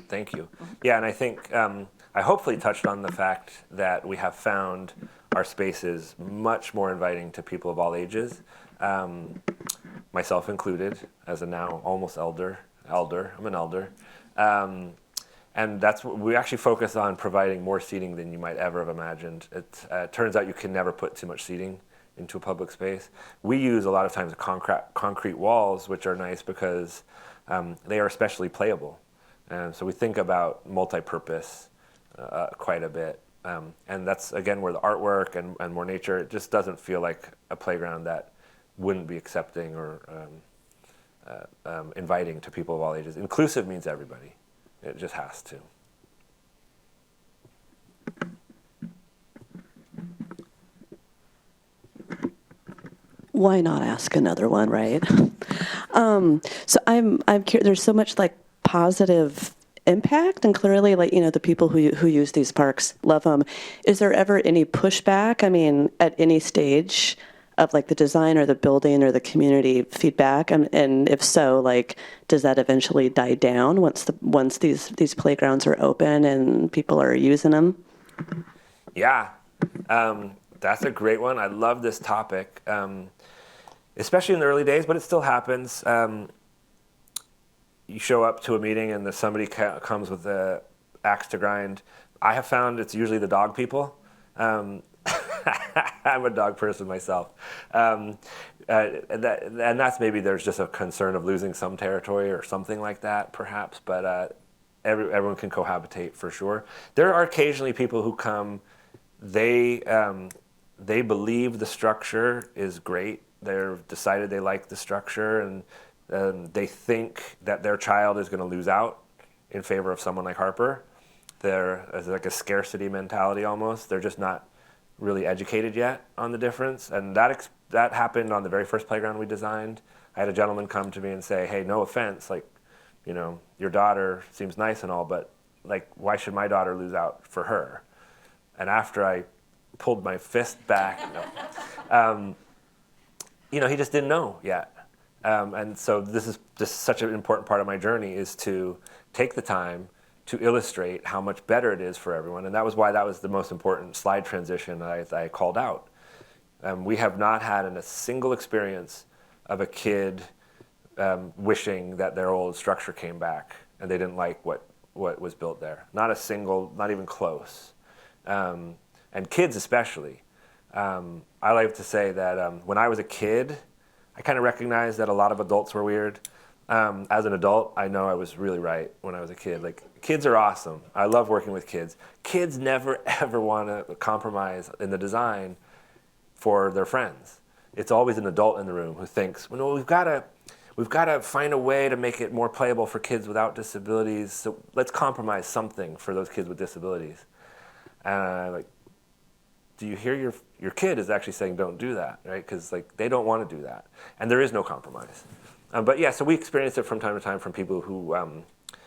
Thank you. Yeah, and I think I hopefully touched on the fact that we have found our spaces much more inviting to people of all ages, myself included, as a now almost elder. I'm an elder. And that's what we actually focus on, providing more seating than you might ever have imagined. It turns out you can never put too much seating into a public space. We use a lot of times concrete walls, which are nice because they are especially playable. And so we think about multi-purpose quite a bit. And that's, again, where the artwork and more nature, it just doesn't feel like a playground that wouldn't be accepting or inviting to people of all ages. Inclusive means everybody. It just has to. Why not ask another one, right? So I'm curious. There's so much like positive impact, and clearly, like, the people who use these parks love them. Is there ever any pushback? I mean, at any stage of like the design or the building or the community feedback, and if so, like, does that eventually die down once these playgrounds are open and people are using them? Yeah. That's a great one. I love this topic, especially in the early days, but it still happens. You show up to a meeting and somebody comes with an axe to grind. I have found it's usually the dog people. I'm a dog person myself. And that's maybe there's just a concern of losing some territory or something like that, perhaps, but everyone can cohabitate for sure. There are occasionally people who come, they believe the structure is great. They've decided they like the structure, and they think that their child is going to lose out in favor of someone like Harper. There's like a scarcity mentality almost. They're just not really educated yet on the difference. And that happened on the very first playground we designed. I had a gentleman come to me and say, hey, no offense, like, you know, your daughter seems nice and all, but like, why should my daughter lose out for her? And after I pulled my fist back, you know, he just didn't know yet. And so this is just such an important part of my journey, is to take the time to illustrate how much better it is for everyone. And that was why that was the most important slide transition I called out. We have not had a single experience of a kid wishing that their old structure came back and they didn't like what was built there. Not a single, not even close. And kids especially. I like to say that when I was a kid, I kind of recognized that a lot of adults were weird. As an adult, I know I was really right when I was a kid. Like, kids are awesome. I love working with kids. Kids never, ever want to compromise in the design for their friends. It's always an adult in the room who thinks, well, no, we've got to find a way to make it more playable for kids without disabilities. So let's compromise something for those kids with disabilities. And I'm like, do you hear your kid is actually saying don't do that, right? Because like they don't want to do that, and there is no compromise. But yeah, so we experience it from time to time from people who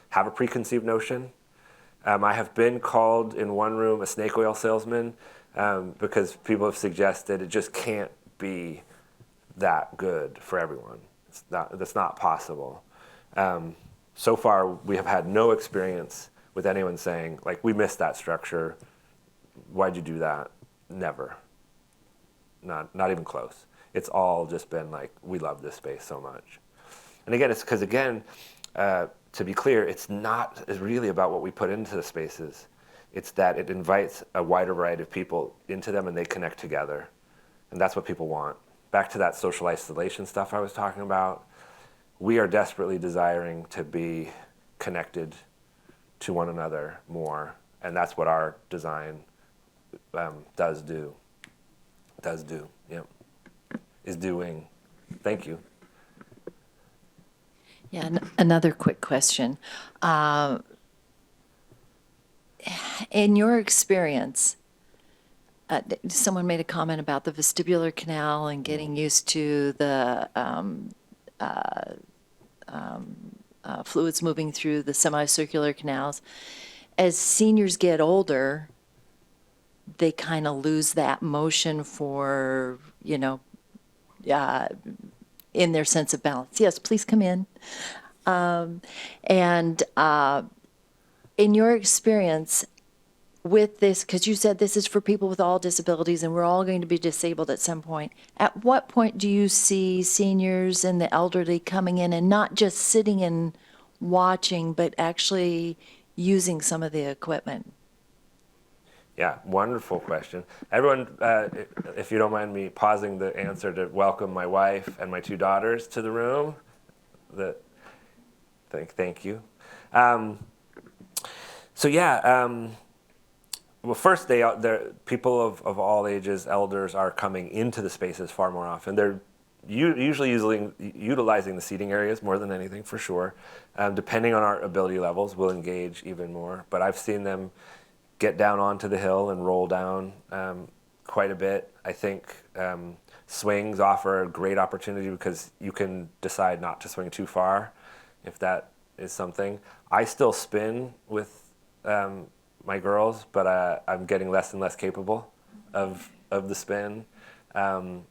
have a preconceived notion. I have been called in one room a snake oil salesman because people have suggested it just can't be that good for everyone. That's not possible. So far, we have had no experience with anyone saying, like, we missed that structure. Why'd you do that? Never. Not even close. It's all just been like, we love this space so much. And again, it's because, to be clear, it's really about what we put into the spaces. It's that it invites a wider variety of people into them and they connect together. And that's what people want. Back to that social isolation stuff I was talking about. We are desperately desiring to be connected to one another more. And that's what our design does do. Yep. Is doing. Thank you. Yeah, another quick question. In your experience, someone made a comment about the vestibular canal and getting used to the fluids moving through the semicircular canals. As seniors get older, they kind of lose that motion for, in their sense of balance. Yes, please come in. In your experience with this, because you said this is for people with all disabilities and we're all going to be disabled at some point, at what point do you see seniors and the elderly coming in and not just sitting and watching, but actually using some of the equipment? Yeah, wonderful question. Everyone, if you don't mind me pausing the answer to welcome my wife and my two daughters to the room. Thank you. Well, first, people of all ages, elders, are coming into the spaces far more often. They're usually utilizing the seating areas more than anything, for sure. Depending on our ability levels, we'll engage even more. But I've seen them get down onto the hill and roll down quite a bit. I think swings offer a great opportunity because you can decide not to swing too far if that is something. I still spin with my girls, but I'm getting less and less capable of the spin. We're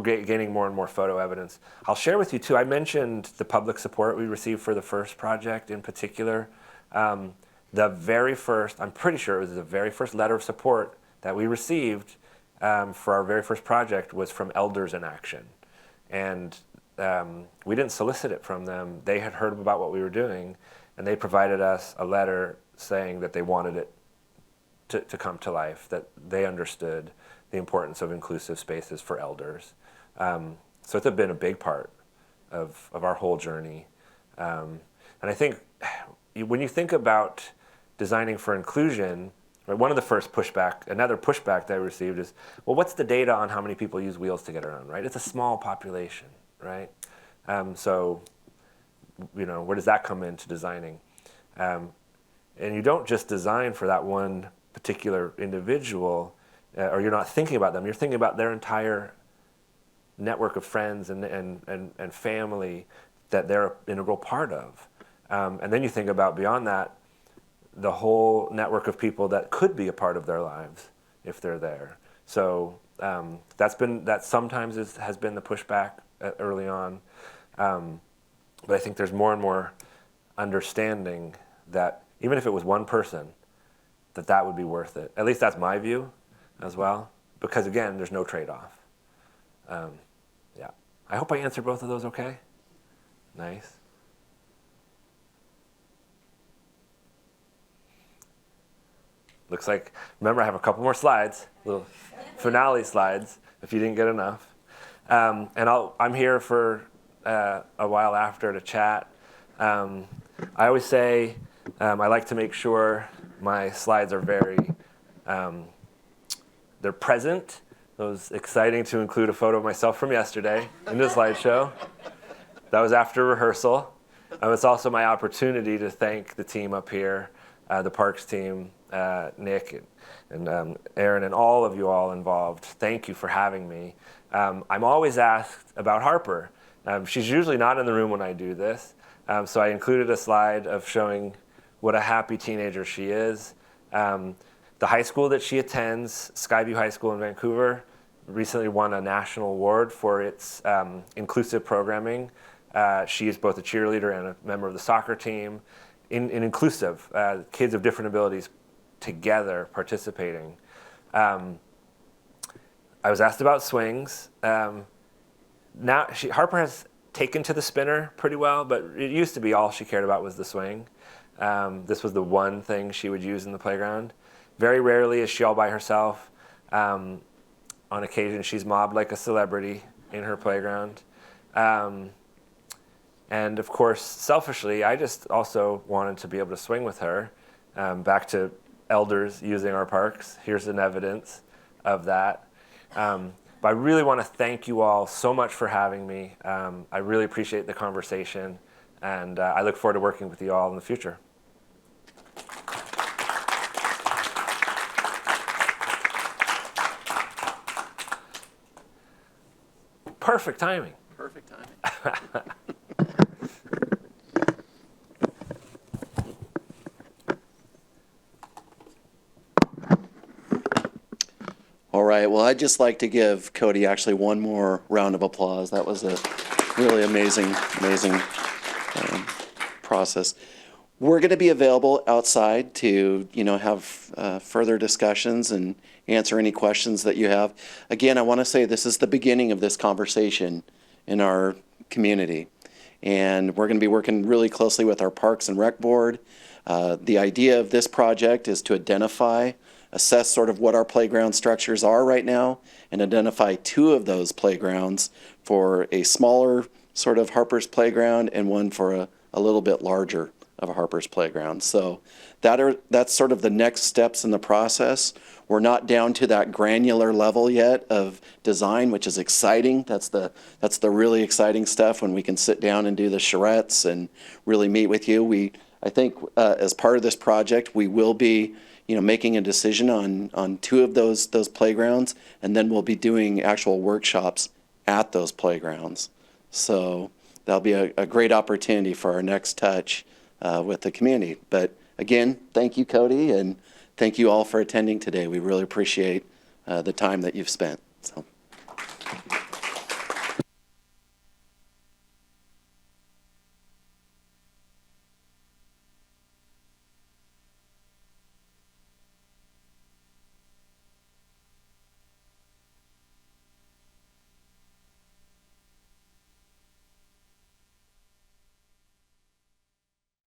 gaining more and more photo evidence. I'll share with you too, I mentioned the public support we received for the first project in particular. The very first, I'm pretty sure it was the very first letter of support that we received for our very first project was from Elders in Action. And we didn't solicit it from them. They had heard about what we were doing, and they provided us a letter saying that they wanted it to come to life, that they understood the importance of inclusive spaces for elders. So it's been a big part of our whole journey. And I think when you think about designing for inclusion, right, one of the first another pushback that I received is, well, what's the data on how many people use wheels to get around, right? It's a small population, right? So, where does that come into designing? And you don't just design for that one particular individual, or you're not thinking about them, you're thinking about their entire network of friends and family that they're an integral part of. And then you think about beyond that, the whole network of people that could be a part of their lives if they're there. So that sometimes has been the pushback early on. But I think there's more and more understanding that even if it was one person, that would be worth it. At least that's my view as well, because again, there's no trade-off. Yeah, I hope I answered both of those okay. Nice. Looks like, remember I have a couple more slides, little finale slides, if you didn't get enough. And I'm here for a while after to chat. I always say I like to make sure my slides are they're present. It was exciting to include a photo of myself from yesterday in the slideshow. That was after rehearsal. It's also my opportunity to thank the team up here, the Parks team, Nick and Aaron and all of you all involved. Thank you for having me. I'm always asked about Harper. She's usually not in the room when I do this, so I included a slide of showing what a happy teenager she is. The high school that she attends, Skyview High School in Vancouver, recently won a national award for its inclusive programming. She is both a cheerleader and a member of the soccer team. In inclusive, kids of different abilities together participating. I was asked about swings. Now Harper has taken to the spinner pretty well, but it used to be all she cared about was the swing. This was the one thing she would use in the playground. Very rarely is she all by herself. On occasion, she's mobbed like a celebrity in her playground. And of course, selfishly, I just also wanted to be able to swing with her. Back to elders using our parks. Here's an evidence of that. But I really want to thank you all so much for having me. I really appreciate the conversation, and I look forward to working with you all in the future. Perfect timing. Perfect timing. All right, well, I'd just like to give Cody actually one more round of applause. That was a really amazing process. We're going to be available outside to, have further discussions and answer any questions that you have. Again, I want to say this is the beginning of this conversation in our community. And we're going to be working really closely with our Parks and Rec Board. The idea of this project is to assess sort of what our playground structures are right now, and identify 2 of those playgrounds for a smaller sort of Harper's Playground and one for a little bit larger of a Harper's Playground. So that's sort of the next steps in the process. We're not down to that granular level yet of design, which is exciting. That's the really exciting stuff when we can sit down and do the charrettes and really meet with you. I think as part of this project, we will be making a decision on 2 of those playgrounds, and then we'll be doing actual workshops at those playgrounds. So that'll be a great opportunity for our next touch with the community. But again, thank you, Cody, and thank you all for attending today. We really appreciate the time that you've spent. So.